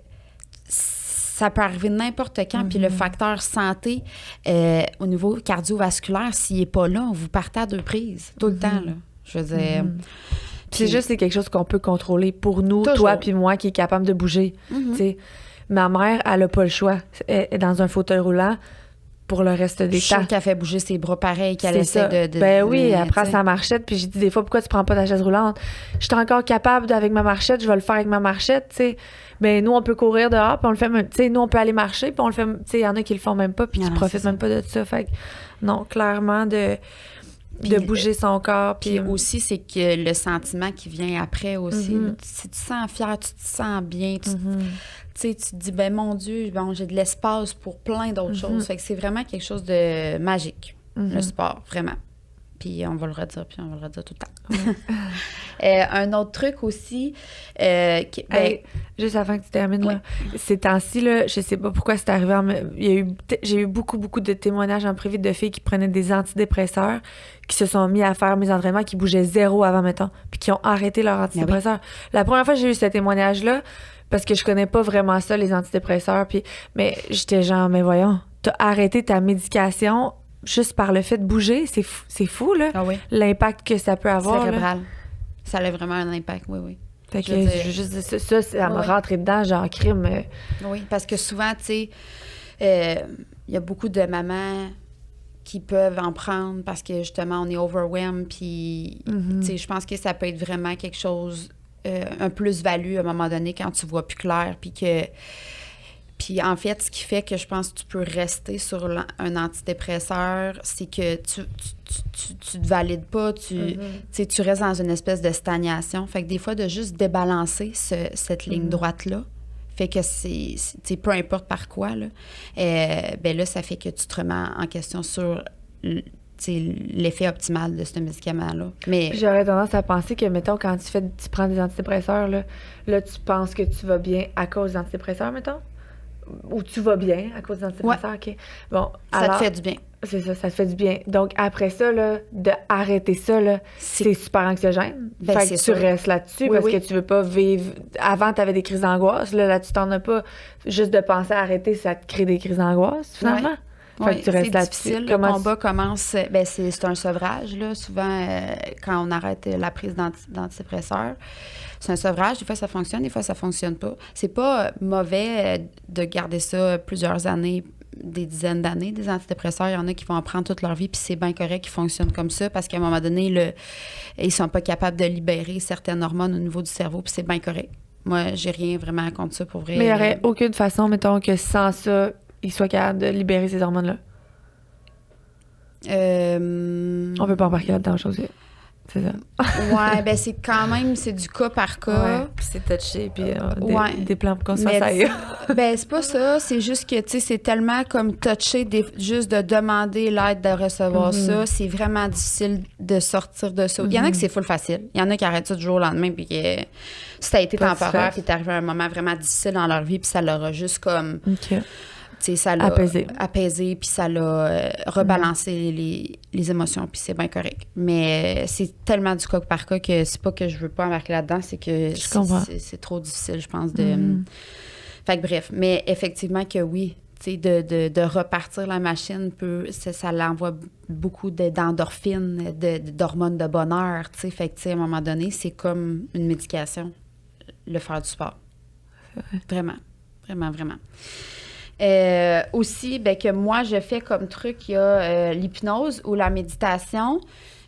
ça peut arriver n'importe quand. Puis le facteur santé, au niveau cardiovasculaire, s'il n'est pas là, vous partez à 2 prises, tout le temps, là. Je veux dire... Puis c'est quelque chose qu'on peut contrôler pour nous, toujours. Toi puis moi, qui est capable de bouger, tu sais. Ma mère, elle a pas le choix. Elle est dans un fauteuil roulant pour le reste des temps. Je suis sûre qu'elle fait bouger ses bras pareil, qu'elle essaie de... Ben oui, elle prend sa marchette, puis j'ai dit des fois, pourquoi tu prends pas ta chaise roulante? Je suis encore capable avec ma marchette, je vais le faire avec ma marchette, tu sais. Ben nous, on peut courir dehors, puis on le fait, tu sais, nous, on peut aller marcher, puis on le fait, tu sais, il y en a qui le font même pas, puis qui profitent même pas de ça. Fait que, non, clairement, de bouger son corps. Puis aussi, c'est que le sentiment qui vient après aussi, si tu te sens fier, tu te sens bien, tu te dis, ben mon Dieu, bon, j'ai de l'espace pour plein d'autres choses. Fait que c'est vraiment quelque chose de magique, le sport, vraiment. Puis on va le redire, tout le temps. Un autre truc aussi... juste avant que tu termines, là, ces temps-ci, là, je sais pas pourquoi c'est arrivé. J'ai eu beaucoup, beaucoup de témoignages en privé de filles qui prenaient des antidépresseurs, qui se sont mis à faire mes entraînements, qui bougeaient zéro avant, mettons, puis qui ont arrêté leur antidépresseur. La première fois que j'ai eu ce témoignage-là, parce que je connais pas vraiment ça, les antidépresseurs, mais j'étais genre, mais voyons, t'as arrêté ta médication juste par le fait de bouger, c'est fou, là, l'impact que ça peut avoir. Cérébral. Là. Ça a vraiment un impact, oui. Fait que ça me rentrait dedans, genre crime. Oui, parce que souvent, tu sais, il y a beaucoup de mamans qui peuvent en prendre parce que, justement, on est overwhelmed, puis, tu sais, je pense que ça peut être vraiment quelque chose, un plus-value à un moment donné quand tu vois plus clair, Puis en fait, ce qui fait que je pense que tu peux rester sur un antidépresseur, c'est que tu te valides pas, tu restes dans une espèce de stagnation. Fait que des fois, de juste débalancer cette ligne droite-là, fait que c'est peu importe par quoi, là, ben là, ça fait que tu te remets en question sur l'effet optimal de ce médicament-là. Mais j'aurais tendance à penser que, mettons, quand tu prends des antidépresseurs, là, tu penses que tu vas bien à cause des antidépresseurs, mettons? Ou tu vas bien à cause des antidépresseurs? OK. Bon, ça te fait du bien. C'est ça te fait du bien. Donc, après ça, là, d'arrêter ça, là, c'est super anxiogène. Ben, fait que tu restes là-dessus parce que tu veux pas vivre... Avant, tu avais des crises d'angoisse. Là, tu t'en as pas. Juste de penser à arrêter, ça te crée des crises d'angoisse, finalement. Fait que tu restes là-dessus. C'est difficile. Le combat commence... Ben, c'est un sevrage, là. Souvent, quand on arrête la prise d'antidépresseurs, c'est un sevrage. Des fois, ça fonctionne, des fois, ça fonctionne pas. C'est pas mauvais de garder ça plusieurs années, des dizaines d'années, des antidépresseurs. Il y en a qui vont en prendre toute leur vie, puis c'est bien correct qu'ils fonctionnent comme ça, parce qu'à un moment donné, ils sont pas capables de libérer certaines hormones au niveau du cerveau, puis c'est bien correct. Moi, j'ai rien vraiment contre ça, pour vrai. Mais il n'y aurait aucune façon, mettons, que sans ça, il soit capable de libérer ces hormones-là. On peut pas embarquer là-dedans, je sais. C'est ça. Ouais, ben c'est quand même, c'est du cas par cas. Ouais, puis c'est touché, puis Ouais. des plans pour qu'on se fasse ailleurs. Ben c'est pas ça, c'est juste que, tu sais, c'est tellement comme touché juste de demander l'aide de recevoir ça. C'est vraiment difficile de sortir de ça. Il y en a que c'est full facile. Il y en a qui arrêtent ça du jour au lendemain, puis que ça a été Pas temporaire, de puis t'es arrivé à un moment vraiment difficile dans leur vie, puis ça leur a juste comme... OK. Tu sais, ça l'a Apaisé, puis ça l'a rebalancé les émotions, puis c'est bien correct. Mais c'est tellement du cas par cas que c'est pas que je veux pas embarquer là-dedans, c'est que c'est trop difficile, je pense, de... Fait que bref, mais effectivement que oui, tu sais, de repartir la machine, ça l'envoie beaucoup d'endorphines, d'hormones de bonheur, tu sais. Fait que, tu sais, à un moment donné, c'est comme une médication, le faire du sport. Vraiment, vraiment, vraiment. Aussi, ben, que moi, je fais comme truc, il y a l'hypnose ou la méditation.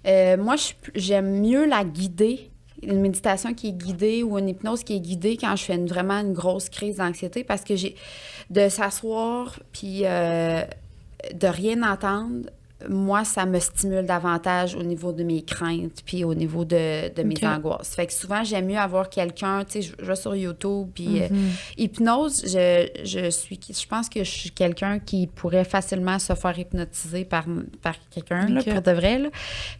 Moi, j'aime mieux la guider, une méditation qui est guidée ou une hypnose qui est guidée quand je fais vraiment une grosse crise d'anxiété parce que de s'asseoir puis de rien entendre, moi, ça me stimule davantage au niveau de mes craintes puis au niveau de mes angoisses. Fait que souvent, j'aime mieux avoir quelqu'un, tu sais, je vais sur YouTube, puis hypnose, je pense que je suis quelqu'un qui pourrait facilement se faire hypnotiser par quelqu'un, là, pour de vrai, là.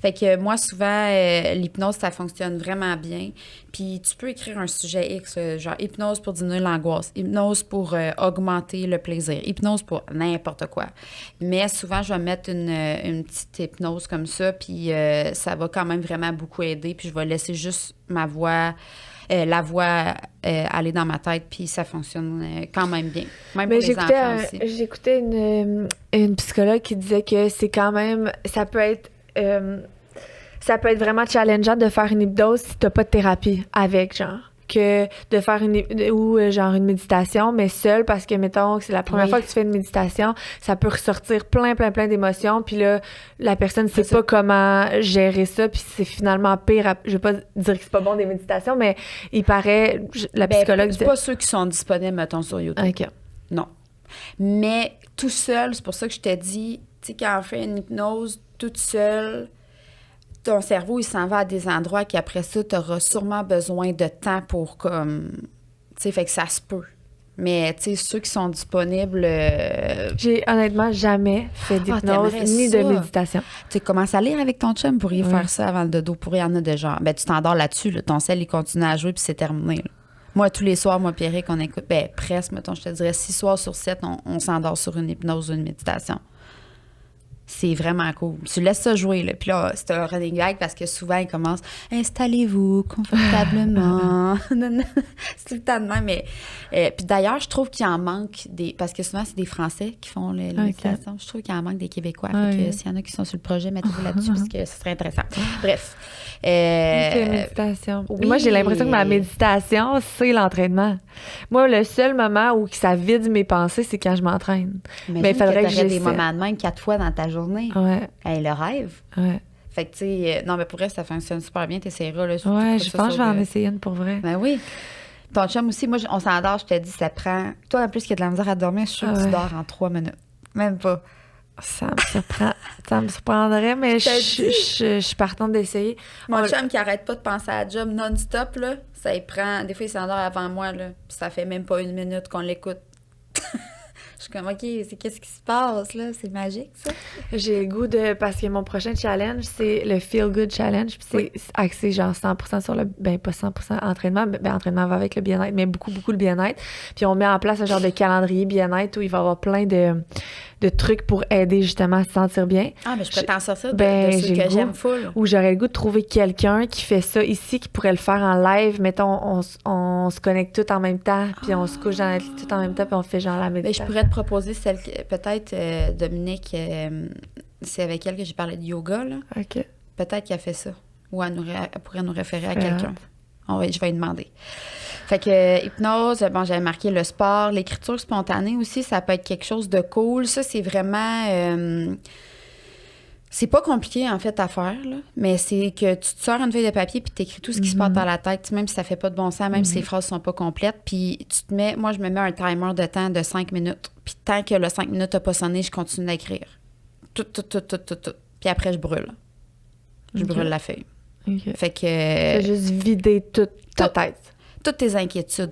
Fait que moi, souvent, l'hypnose, ça fonctionne vraiment bien. Puis tu peux écrire un sujet X, genre hypnose pour diminuer l'angoisse, hypnose pour augmenter le plaisir, hypnose pour n'importe quoi. Mais souvent, je vais mettre une petite hypnose comme ça, puis ça va quand même vraiment beaucoup aider, puis je vais laisser juste la voix aller dans ma tête, puis ça fonctionne quand même bien. Même pour les enfants aussi. J'écoutais une psychologue qui disait que c'est quand même... Ça peut être vraiment challengeant de faire une hypnose si t'as pas de thérapie avec, genre. Que de faire une méditation, mais seule, parce que, mettons, que c'est la première fois que tu fais une méditation, ça peut ressortir plein d'émotions, puis là, la personne sait pas comment gérer ça, puis c'est finalement pire. Je vais pas dire que c'est pas bon des méditations, mais il paraît, la psychologue c'est pas ceux qui sont disponibles, mettons, sur YouTube. OK. Non. Mais tout seul, c'est pour ça que je t'ai dit, tu sais, quand on fait une hypnose toute seule, ton cerveau, il s'en va à des endroits qu'après ça, tu auras sûrement besoin de temps pour, comme... Tu sais, fait que ça se peut. Mais, tu sais, ceux qui sont disponibles... J'ai honnêtement jamais fait d'hypnose ni de méditation. Tu commences à lire avec ton chum, vous pourriez faire ça avant le dodo. Pour y en a de genre... Ben, tu t'endors là-dessus, là. Ton cell, il continue à jouer, puis c'est terminé, là. Moi, tous les soirs, moi, Pierrick, on écoute... Ben, presque, mettons, je te dirais 6 soirs sur 7, on s'endort sur une hypnose ou une méditation. C'est vraiment cool. Tu laisses ça jouer, là. Puis là, c'est un running gag parce que souvent, ils commencent « Installez-vous confortablement. » C'est tout le temps de même. Mais, puis d'ailleurs, je trouve qu'il en manque des... Parce que souvent, c'est des Français qui font les méditations. Je trouve qu'il en manque des Québécois. Fait que s'il y en a qui sont sur le projet, mettez-vous là-dessus parce que ce serait intéressant. Bref. C'est méditation. Oui. Moi, j'ai l'impression que ma méditation, c'est l'entraînement. Moi, le seul moment où ça vide mes pensées, c'est quand je m'entraîne. Mais il faudrait que j'essaie des moments de même 4 fois dans ta journée. Ouais. Hey, le rêve. Ouais. Fait que, tu sais, non, mais pour vrai, ça fonctionne super bien. T'essaieras, là. Ouais, je pense que je vais en essayer une pour vrai. Ben oui. Ton chum aussi, moi, on s'endort, je te dis, ça prend... Toi, en plus, qu'il y a de la misère à dormir, je suis sûre que tu dors en 3 minutes. Même pas. Ça me surprendrait, mais je suis partante d'essayer. Mon chum qui arrête pas de penser à la job non-stop, là, ça y prend... Des fois, il s'endort avant moi, là, puis ça fait même pas 1 minute qu'on l'écoute. Je suis comme, OK, qu'est-ce qui se passe, là? C'est magique, ça? J'ai le goût de... Parce que mon prochain challenge, c'est le Feel Good Challenge. Puis c'est axé genre 100% sur le... Ben, pas 100% entraînement. Ben, entraînement va avec le bien-être, mais beaucoup le bien-être. Puis on met en place un genre de calendrier bien-être où il va y avoir plein de trucs pour aider justement à se sentir bien. Ah, mais je peux t'en sortir de ceux que j'aime full. Ou j'aurais le goût de trouver quelqu'un qui fait ça ici, qui pourrait le faire en live. Mettons, on se connecte tout en même temps, puis on se couche dans notre lit tout en même temps, puis on fait genre la méditation. Ben, je pourrais te proposer celle que, peut-être, Dominique, c'est avec elle que j'ai parlé de yoga, là. OK. Peut-être qu'elle fait ça. Ou elle pourrait nous référer à quelqu'un. Oh, oui, je vais lui demander. Fait que hypnose, bon, j'avais marqué le sport, l'écriture spontanée aussi, ça peut être quelque chose de cool. Ça, c'est vraiment... C'est pas compliqué, en fait, à faire, là, mais c'est que tu te sors une feuille de papier puis t'écris tout ce qui se passe dans la tête, même si ça fait pas de bon sens, même si les phrases sont pas complètes, puis tu te mets... Moi, je me mets un timer de temps de 5 minutes, puis tant que le 5 minutes n'a pas sonné, je continue d'écrire. Tout. Puis après, je brûle. Je brûle la feuille. OK. Fait que... Fais juste vider toute ta tête. Toutes tes inquiétudes,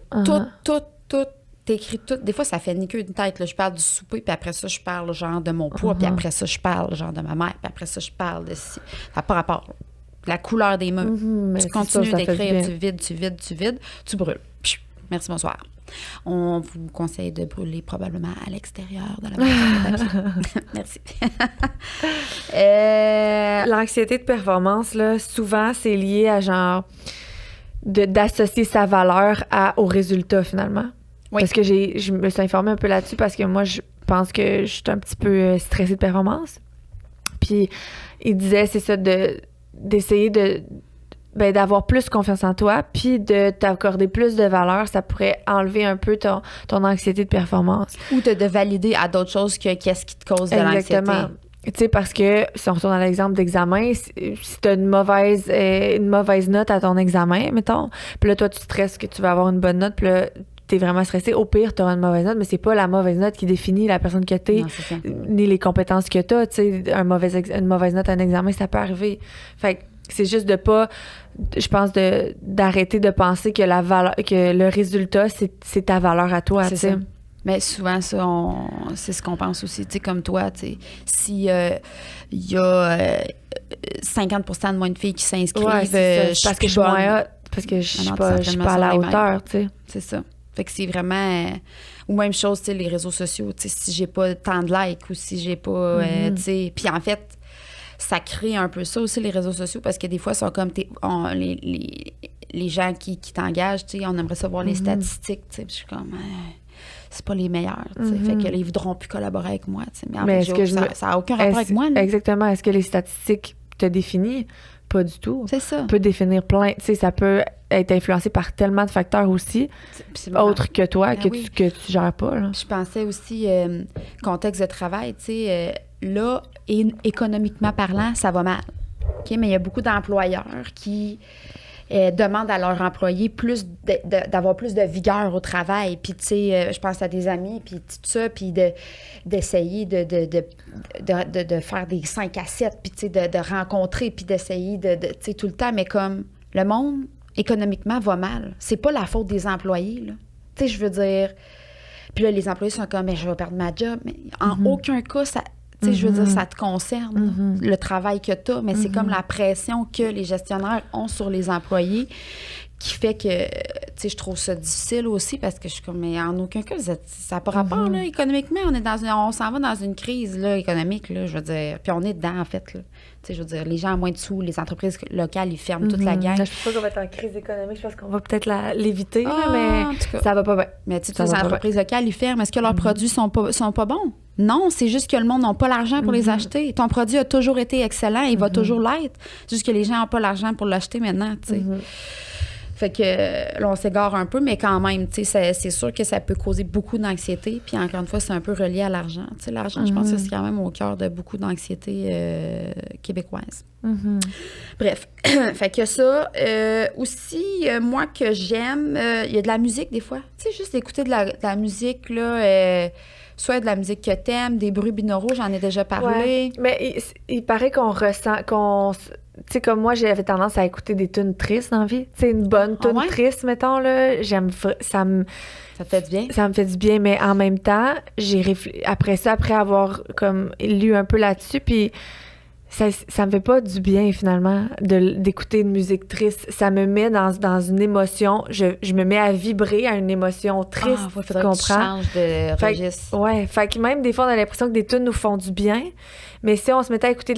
tout, t'écris tout. Des fois, ça fait ni queue une tête. Là. Je parle du souper, puis après ça, je parle genre de mon poids, puis après ça, je parle genre de ma mère, puis après ça, je parle de si. Ça n'a pas rapport. La couleur des meubles. Tu continues d'écrire, tu vides, tu brûles. Pfiou. Merci, bonsoir. On vous conseille de brûler probablement à l'extérieur de la maison. Merci. L'anxiété de performance, là, souvent, c'est lié à genre d'associer sa valeur au résultat, finalement. Oui. Parce que je me suis informée un peu là-dessus parce que moi, je pense que je suis un petit peu stressée de performance. Puis, il disait, c'est ça, d'essayer d'avoir plus confiance en toi, puis de t'accorder plus de valeur, ça pourrait enlever un peu ton anxiété de performance. Ou de valider à d'autres choses que qu'est-ce qui te cause de l'anxiété. Exactement. Tu sais, parce que, si on retourne à l'exemple d'examen, si tu as une mauvaise note à ton examen, mettons, puis là, toi, tu stresses que tu vas avoir une bonne note, puis là, t'es vraiment stressé, au pire, t'auras une mauvaise note, mais c'est pas la mauvaise note qui définit la personne que t'es, ni les compétences que t'as. Tu sais, une mauvaise note à un examen, ça peut arriver. Fait que c'est juste de pas, je pense, d'arrêter de penser que que le résultat, c'est ta valeur à toi, tu sais. Mais souvent, ça, c'est ce qu'on pense aussi. Tu sais, comme toi, tu sais, s'il y a 50% de moins de filles qui s'inscrivent, parce que je suis moins hot, parce que je suis pas à la hauteur, tu sais. C'est ça. Fait que c'est vraiment... ou même chose, tu sais, les réseaux sociaux, tu sais, si j'ai pas tant de likes ou si j'ai pas... tu sais, puis en fait, ça crée un peu ça aussi, les réseaux sociaux, parce que des fois, sont comme les gens qui t'engagent, tu sais, on aimerait savoir les statistiques, tu sais, je suis comme... c'est pas les meilleurs, tu sais. Fait que là, ils voudront plus collaborer avec moi, tu sais. Mais en fait, ça n'a aucun rapport avec moi, là. Exactement. Est-ce que les statistiques te définissent? Pas du tout. C'est ça. Ça peut définir plein... Tu sais, ça peut être influencé par tellement de facteurs aussi, autres que toi, que tu gères pas, là. Je pensais aussi, contexte de travail, tu sais, là, économiquement parlant, ça va mal. OK? Mais il y a beaucoup d'employeurs qui... demandent à leurs employés d'avoir plus de vigueur au travail. Puis, tu sais, je pense à des amis, puis tout ça, puis d'essayer de faire des 5 à 7, puis, tu sais, de rencontrer, puis d'essayer tu sais, tout le temps. Mais comme le monde, économiquement, va mal. C'est pas la faute des employés, là. Tu sais, je veux dire... Puis là, les employés sont comme, mais je vais perdre ma job. Mais en aucun cas, ça... Tu sais, je veux dire, ça te concerne, le travail que tu as, mais c'est comme la pression que les gestionnaires ont sur les employés qui fait que, tu sais, je trouve ça difficile aussi parce que je suis comme, mais en aucun cas, ça n'a pas rapport, là, économiquement. On s'en va dans une crise, là, économique, là, je veux dire. Puis on est dedans, en fait, là. Tu sais, je veux dire, les gens à moins de sous, les entreprises locales, ils ferment toute la gang. Je ne sais pas qu'on va être en crise économique, je pense qu'on va peut-être l'éviter, mais en tout cas, ça va pas bien. Mais tu sais, les entreprises locales, ils ferment. Est-ce que leurs produits sont pas bons? Non, c'est juste que le monde n'a pas l'argent pour les acheter. Ton produit a toujours été excellent, il va toujours l'être. C'est juste que les gens n'ont pas l'argent pour l'acheter maintenant, tu sais. Fait que là, on s'égare un peu, mais quand même, tu sais, c'est sûr que ça peut causer beaucoup d'anxiété. Puis encore une fois, c'est un peu relié à l'argent. Tu sais, l'argent, je pense que c'est quand même au cœur de beaucoup d'anxiété québécoise. Bref, fait que ça. Aussi, moi, que j'aime, il y a de la musique des fois. Tu sais, juste écouter de la musique, là... soit de la musique que t'aimes, des bruits binauraux, j'en ai déjà parlé. Ouais, mais il paraît qu'on ressent... Tu sais, comme moi, j'avais tendance à écouter des tunes tristes dans la vie. Tu sais, une bonne tune triste, mettons, là, ça me fait du bien? Ça me fait du bien, mais en même temps, après avoir comme lu un peu là-dessus, puis ça me fait pas du bien, finalement, d'écouter une musique triste. Ça me met dans une émotion. Je me mets à vibrer à une émotion triste, tu comprends? Tu changes de registre. Ouais, fait que même des fois, on a l'impression que des tunes nous font du bien, mais si on se mettait à écouter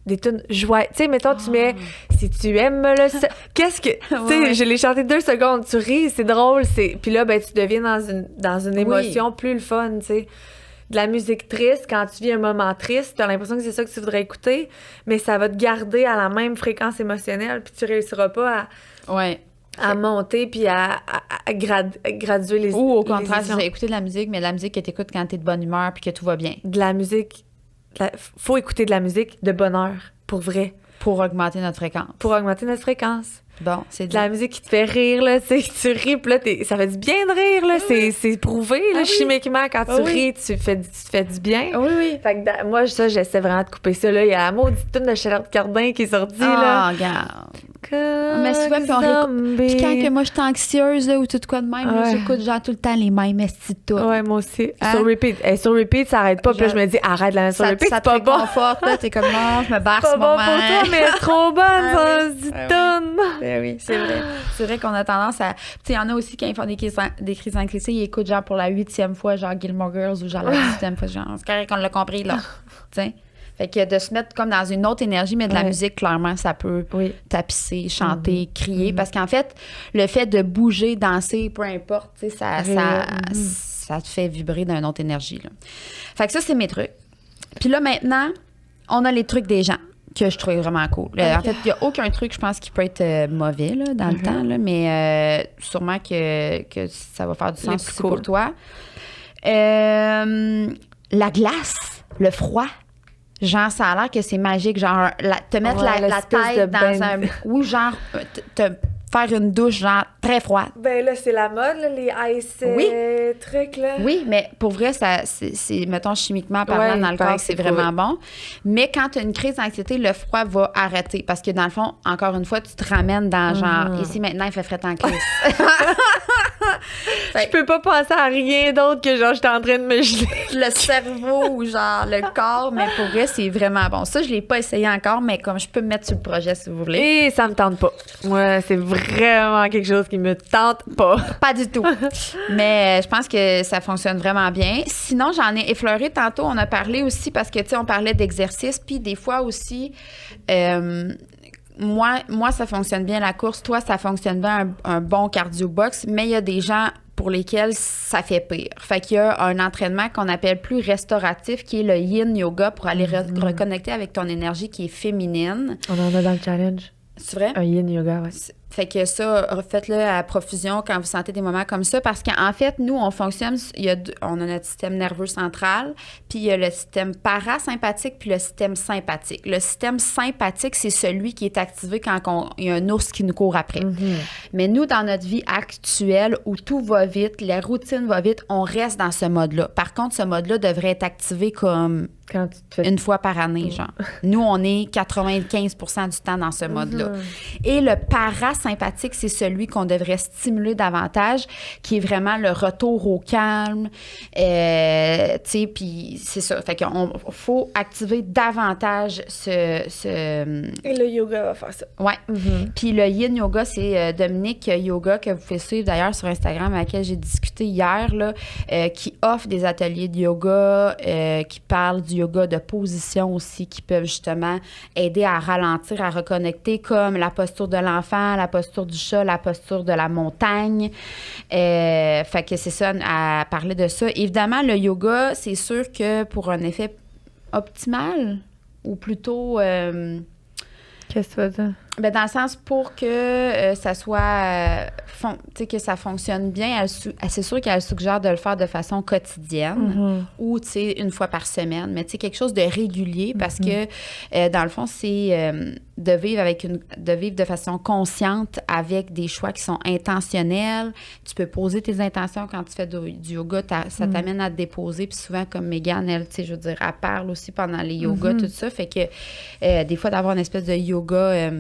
des tunes joyeuses, tu sais, mettons, tu mets « Si tu aimes le... » Qu'est-ce que... Tu sais, je l'ai chanté 2 secondes, tu ris, c'est drôle, puis là, ben tu deviens dans une émotion plus le fun, tu sais. De la musique triste, quand tu vis un moment triste, t'as l'impression que c'est ça que tu voudrais écouter, mais ça va te garder à la même fréquence émotionnelle, puis tu réussiras pas à monter puis à graduer les... Ou au contraire, tu vas écouter de la musique, mais de la musique que t'écoutes quand t'es de bonne humeur puis que tout va bien. De la musique faut écouter de la musique de bonne heure, pour vrai. Pour augmenter notre fréquence. Pour augmenter notre fréquence. Bon, c'est de la musique qui te fait rire, là, tu ris, puis là, ça fait du bien de rire, là, c'est prouvé, là, chimiquement, quand tu ris, tu te fais du bien. Oui. Fait que moi, ça, j'essaie vraiment de couper ça, là. Il y a la maudite tune de Charlotte Cardin qui est sortie, là. Regarde. Mais souvent, puis quand que moi, je suis anxieuse, là, ou tout quoi de même, là, j'écoute genre tout le temps les mêmes estis de tout. Ouais, moi aussi. Sur repeat, ça arrête pas, puis là, je me dis, arrête de la mettre sur repeat, c'est pas bon. Ça te là, t'es comme, non, je me barre ce moment. C'est pas bon pour toi, mais elle est trop bonne, ça, dit tonne. Oui, c'est vrai. C'est vrai qu'on a tendance à. Tu sais, il y en a aussi quand ils font des crises d'anxiété, ils écoutent genre pour la 8e fois, genre Gilmore Girls ou genre la 10e fois, genre, c'est correct qu'on l'a compris, là. Tu sais. Fait que de se mettre comme dans une autre énergie, mais de la musique, clairement, ça peut tapisser, chanter, crier. Parce qu'en fait, le fait de bouger, danser, peu importe, tu sais, ça te fait vibrer dans une autre énergie, là. Fait que ça, c'est mes trucs. Puis là, maintenant, on a les trucs des gens que je trouvais vraiment cool. En fait, il n'y a aucun truc, je pense, qui peut être mauvais là, dans le temps, là, mais sûrement que ça va faire du sens aussi pour toi. La glace, le froid. Genre, ça a l'air que c'est magique. Genre, te mettre la tête dans un... Ou genre, faire une douche, genre, très froide. Ben là, c'est la mode, là, les ice trucs, là. Oui, mais pour vrai, c'est mettons, chimiquement parlant, dans le corps, c'est vraiment bon. Mais quand tu as une crise d'anxiété, le froid va arrêter. Parce que dans le fond, encore une fois, tu te ramènes dans genre, ici, maintenant, il fait frais en crise. Je peux pas penser à rien d'autre que genre, j'étais en train de me geler. Le cerveau ou genre le corps, mais pour vrai, c'est vraiment bon. Ça, je l'ai pas essayé encore, mais comme je peux me mettre sur le projet si vous voulez. Et ça me tente pas. Ouais, c'est vraiment quelque chose qui me tente pas. Pas du tout. Mais je pense que ça fonctionne vraiment bien. Sinon, j'en ai effleuré tantôt. On a parlé aussi parce que, tu sais, on parlait d'exercice, puis des fois aussi... Moi, ça fonctionne bien la course. Toi, ça fonctionne bien un bon cardio-box. Mais il y a des gens pour lesquels ça fait pire. Fait qu'il y a un entraînement qu'on appelle plus restauratif, qui est le yin yoga, pour aller reconnecter avec ton énergie qui est féminine. On en a dans le challenge. C'est vrai? Un yin yoga, oui. Fait que ça, faites-le à profusion quand vous sentez des moments comme ça, parce qu'en fait, nous, on fonctionne, on a notre système nerveux central, puis il y a le système parasympathique, puis le système sympathique. Le système sympathique, c'est celui qui est activé quand il y a un ours qui nous court après. Mais nous, dans notre vie actuelle, où tout va vite, la routine va vite, on reste dans ce mode-là. Par contre, ce mode-là devrait être activé comme une fois par année, genre. Nous, on est 95% du temps dans ce mode-là. Et le parasympathique, c'est celui qu'on devrait stimuler davantage, qui est vraiment le retour au calme. Tu sais, puis c'est ça. Fait qu'on faut activer davantage ce... Et le yoga va faire ça. Ouais. Puis le yin yoga, c'est Dominique Yoga, que vous pouvez suivre d'ailleurs sur Instagram, avec laquelle j'ai discuté hier, là, qui offre des ateliers de yoga, qui parle du yoga de position aussi, qui peuvent justement aider à ralentir, à reconnecter, comme la posture de l'enfant, la posture du chat, la posture de la montagne. Fait que c'est ça, à parler de ça. Évidemment, le yoga, c'est sûr que pour un effet optimal, ou plutôt... Qu'est-ce que tu veux dire? Ben dans le sens pour que ça soit tu sais, que ça fonctionne bien, c'est sûr qu'elle suggère de le faire de façon quotidienne ou tu sais une fois par semaine, mais tu sais quelque chose de régulier, parce que dans le fond c'est de vivre de façon consciente, avec des choix qui sont intentionnels. Tu peux poser tes intentions quand tu fais du yoga, ça t'amène à te déposer, puis souvent comme Mégane, elle, tu sais, je veux dire, elle parle aussi pendant les yogas, tout ça, fait que des fois d'avoir une espèce de yoga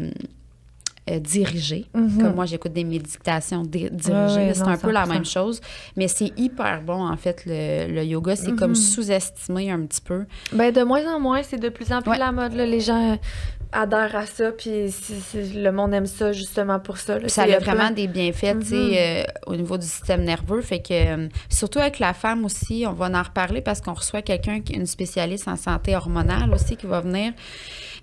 dirigé. Comme moi, j'écoute des méditations dirigées. C'est un peu la même chose. Mais c'est hyper bon, en fait, le yoga. C'est comme sous-estimé un petit peu. Ben de moins en moins, c'est de plus en plus la mode. Là. Les gens adhèrent à ça, puis le monde aime ça justement pour ça. Là. Ça a vraiment des bienfaits, tu sais, au niveau du système nerveux. Fait que, surtout avec la femme aussi, on va en reparler, parce qu'on reçoit une spécialiste en santé hormonale aussi, qui va venir.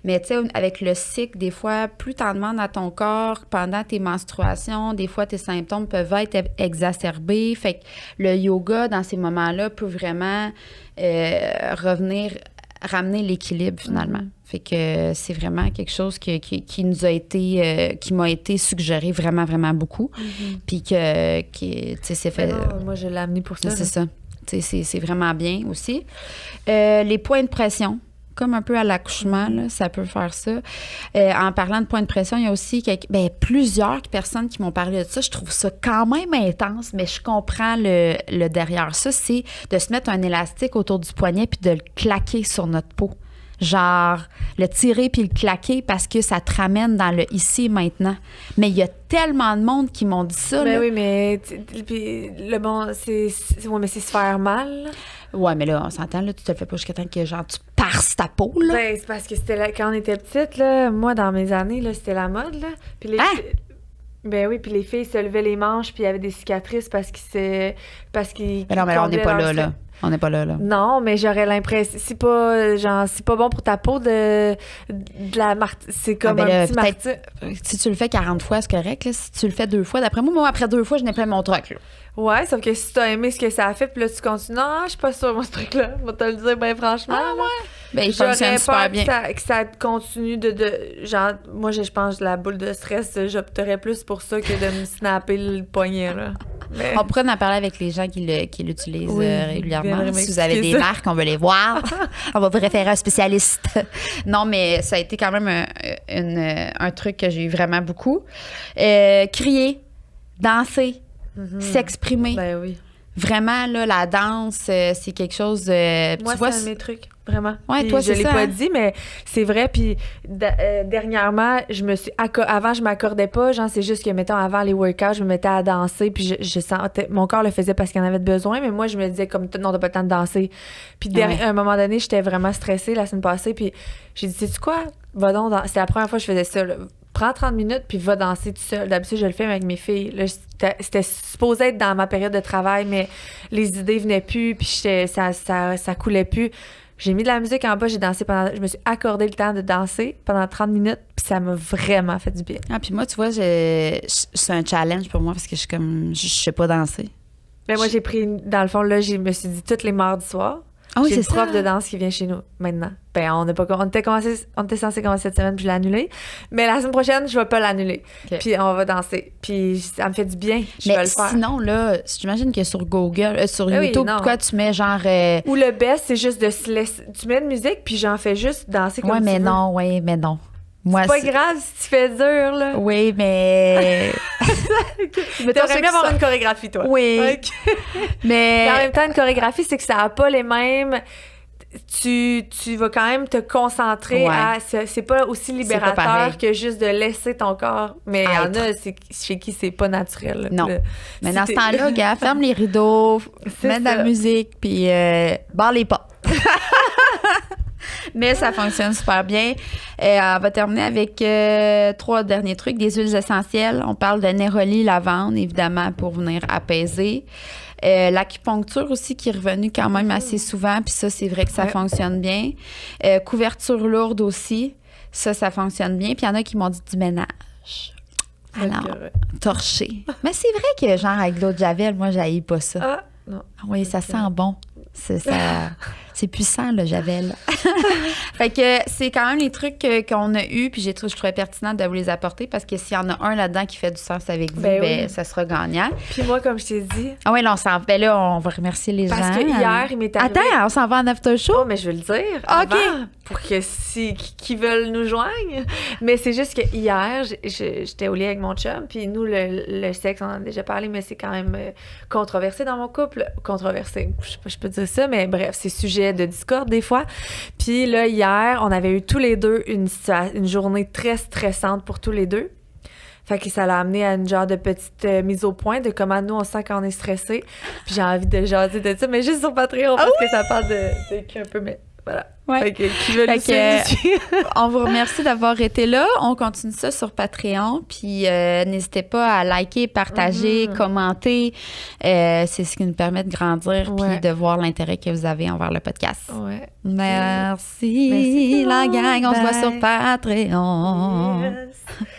Mais tu sais, avec le cycle, des fois, plus t'en demandes à ton corps pendant tes menstruations, des fois, tes symptômes peuvent être exacerbés. Fait que le yoga, dans ces moments-là, peut vraiment ramener l'équilibre, finalement. Fait que c'est vraiment quelque chose qui nous a été, qui m'a été suggéré vraiment, vraiment beaucoup. Puis tu sais, c'est fait... Non, moi, je l'ai amené pour ça. C'est ça. Tu sais, c'est vraiment bien aussi. Les points de pression. comme un peu à l'accouchement, là, ça peut faire ça. En parlant de point de pression, il y a aussi plusieurs personnes qui m'ont parlé de ça. Je trouve ça quand même intense, mais je comprends le derrière ça. C'est de se mettre un élastique autour du poignet puis de le claquer sur notre peau. Genre, le tirer puis le claquer parce que ça te ramène dans le ici et maintenant. Mais il y a tellement de monde qui m'ont dit ça. Ben là. oui, mais puis le bon, c'est se faire mal. Ouais, mais là, on s'entend, là, tu te le fais pas jusqu'à temps que genre tu parses ta peau, là. Ben, c'est parce que c'était quand on était petite, là, moi, dans mes années, là, c'était la mode, là. Puis ben oui, puis les filles se levaient les manches puis il y avait des cicatrices parce qu'ils Mais non, mais là, on n'est pas là. On n'est pas là. Non, mais j'aurais l'impression c'est pas bon pour ta peau de la c'est comme un petit martyr. Si tu le fais 40 fois, c'est correct. Là. Si tu le fais 2 fois, d'après moi, après 2 fois, je n'ai plein mon truc. Là. Ouais, sauf que si t'as aimé ce que ça a fait, puis là, tu continues. Non, je suis pas sûre, moi, ce truc-là. Je vais te le dire, ben franchement. Ah, ouais. Ben, il fonctionne super bien. Que ça continue genre, moi, je pense que la boule de stress, j'opterais plus pour ça que de me snapper le poignet, là. Mais... On pourrait en parler avec les gens qui l'utilisent régulièrement. Si vous avez des marques, on veut les voir. On va vous référer à un spécialiste. Non, mais ça a été quand même un truc que j'ai eu vraiment beaucoup. Crier, danser, s'exprimer. Ben oui. Vraiment, là, la danse, c'est quelque chose... Moi, c'est un de mes trucs, vraiment. Ouais, toi, je l'ai pas dit, mais c'est vrai. Puis dernièrement, avant, je m'accordais pas. Genre, c'est juste que, mettons, avant les workouts, je me mettais à danser. Puis je sentais... Mon corps le faisait parce qu'il en avait besoin. Mais moi, je me disais, comme, non, t'as pas le temps de danser. Puis à un moment donné, j'étais vraiment stressée la semaine passée. Puis j'ai dit, sais-tu quoi? Va donc c'est la première fois que je faisais ça, là. Prends 30 minutes puis va danser tout seul. D'habitude, je le fais avec mes filles. Là, c'était supposé être dans ma période de travail, mais les idées venaient plus puis ça coulait plus. J'ai mis de la musique en bas, j'ai dansé je me suis accordé le temps de danser pendant 30 minutes puis ça m'a vraiment fait du bien. Ah, puis moi, tu vois, c'est un challenge pour moi parce que je sais pas danser. Ben moi, j'ai pris, dans le fond, là, je me suis dit tous les mardis soirs. Ah oui, j'ai une c'est prof ça. de danse qui vient chez nous maintenant. Ben, on était censé commencer cette semaine, puis je l'ai annulé. Mais la semaine prochaine, je vais pas l'annuler. Okay. Puis on va danser. Puis ça me fait du bien. Je vais le faire. Sinon, là, j'imagine que sur Google, sur YouTube, pourquoi tu mets genre... Ou le best, c'est juste de se laisser... Tu mets de musique, puis j'en fais juste danser comme tu veux. Oui, mais non. Moi, c'est pas grave si tu fais dur, là. Oui, mais... Mais t'aurais mieux avoir une chorégraphie, toi. Oui. Okay. Mais en même temps, une chorégraphie, c'est que ça n'a pas les mêmes... Tu vas quand même te concentrer à... C'est pas aussi libérateur que juste de laisser ton corps. Mais il y en a chez qui c'est pas naturel. Non. Mais dans ce temps-là, gars, ferme les rideaux, mets de la musique, puis barre les pas. Mais ça fonctionne super bien. On va terminer avec 3 derniers trucs. Des huiles essentielles. On parle de néroli, lavande, évidemment, pour venir apaiser. L'acupuncture aussi qui est revenue quand même assez souvent. Puis ça, c'est vrai que ça fonctionne bien. Couverture lourde aussi. Ça fonctionne bien. Puis il y en a qui m'ont dit du ménage. Alors, torcher. Mais c'est vrai que genre avec de l'eau de Javel, moi, j'haïs pas ça. Ah, non. Oui, ça sent bon. C'est puissant, le Javel. Fait que c'est quand même les trucs qu'on a eus, puis je trouvais pertinent de vous les apporter parce que s'il y en a un là-dedans qui fait du sens avec vous, oui. Ça sera gagnant. Puis moi, comme je t'ai dit... Ah oui, là, on va remercier les gens. Parce que hier, il m'est arrivé... Attends, on s'en va en after show? Oh, mais je vais le dire. OK. Pour que qui veulent nous joindre. Mais c'est juste que hier, j'étais au lit avec mon chum, puis nous, le sexe, on en a déjà parlé, mais c'est quand même controversé dans mon couple. Controversé, je sais pas si je peux dire ça, mais bref, c'est sujet de discorde des fois. Puis là, hier, on avait eu tous les deux une journée très stressante pour tous les deux. Fait que ça l'a amené à une genre de petite mise au point de comment nous, on sent quand on est stressé. Puis j'ai envie de jaser de ça, mais juste sur Patreon, parce que ça parle de un peu, mais voilà. Ouais. Fait que, qui veut nous on vous remercie d'avoir été là. On continue ça sur Patreon. Puis n'hésitez pas à liker, partager, commenter. C'est ce qui nous permet de grandir puis de voir l'intérêt que vous avez envers le podcast. Ouais. Merci la gang. On se voit sur Patreon. Yes.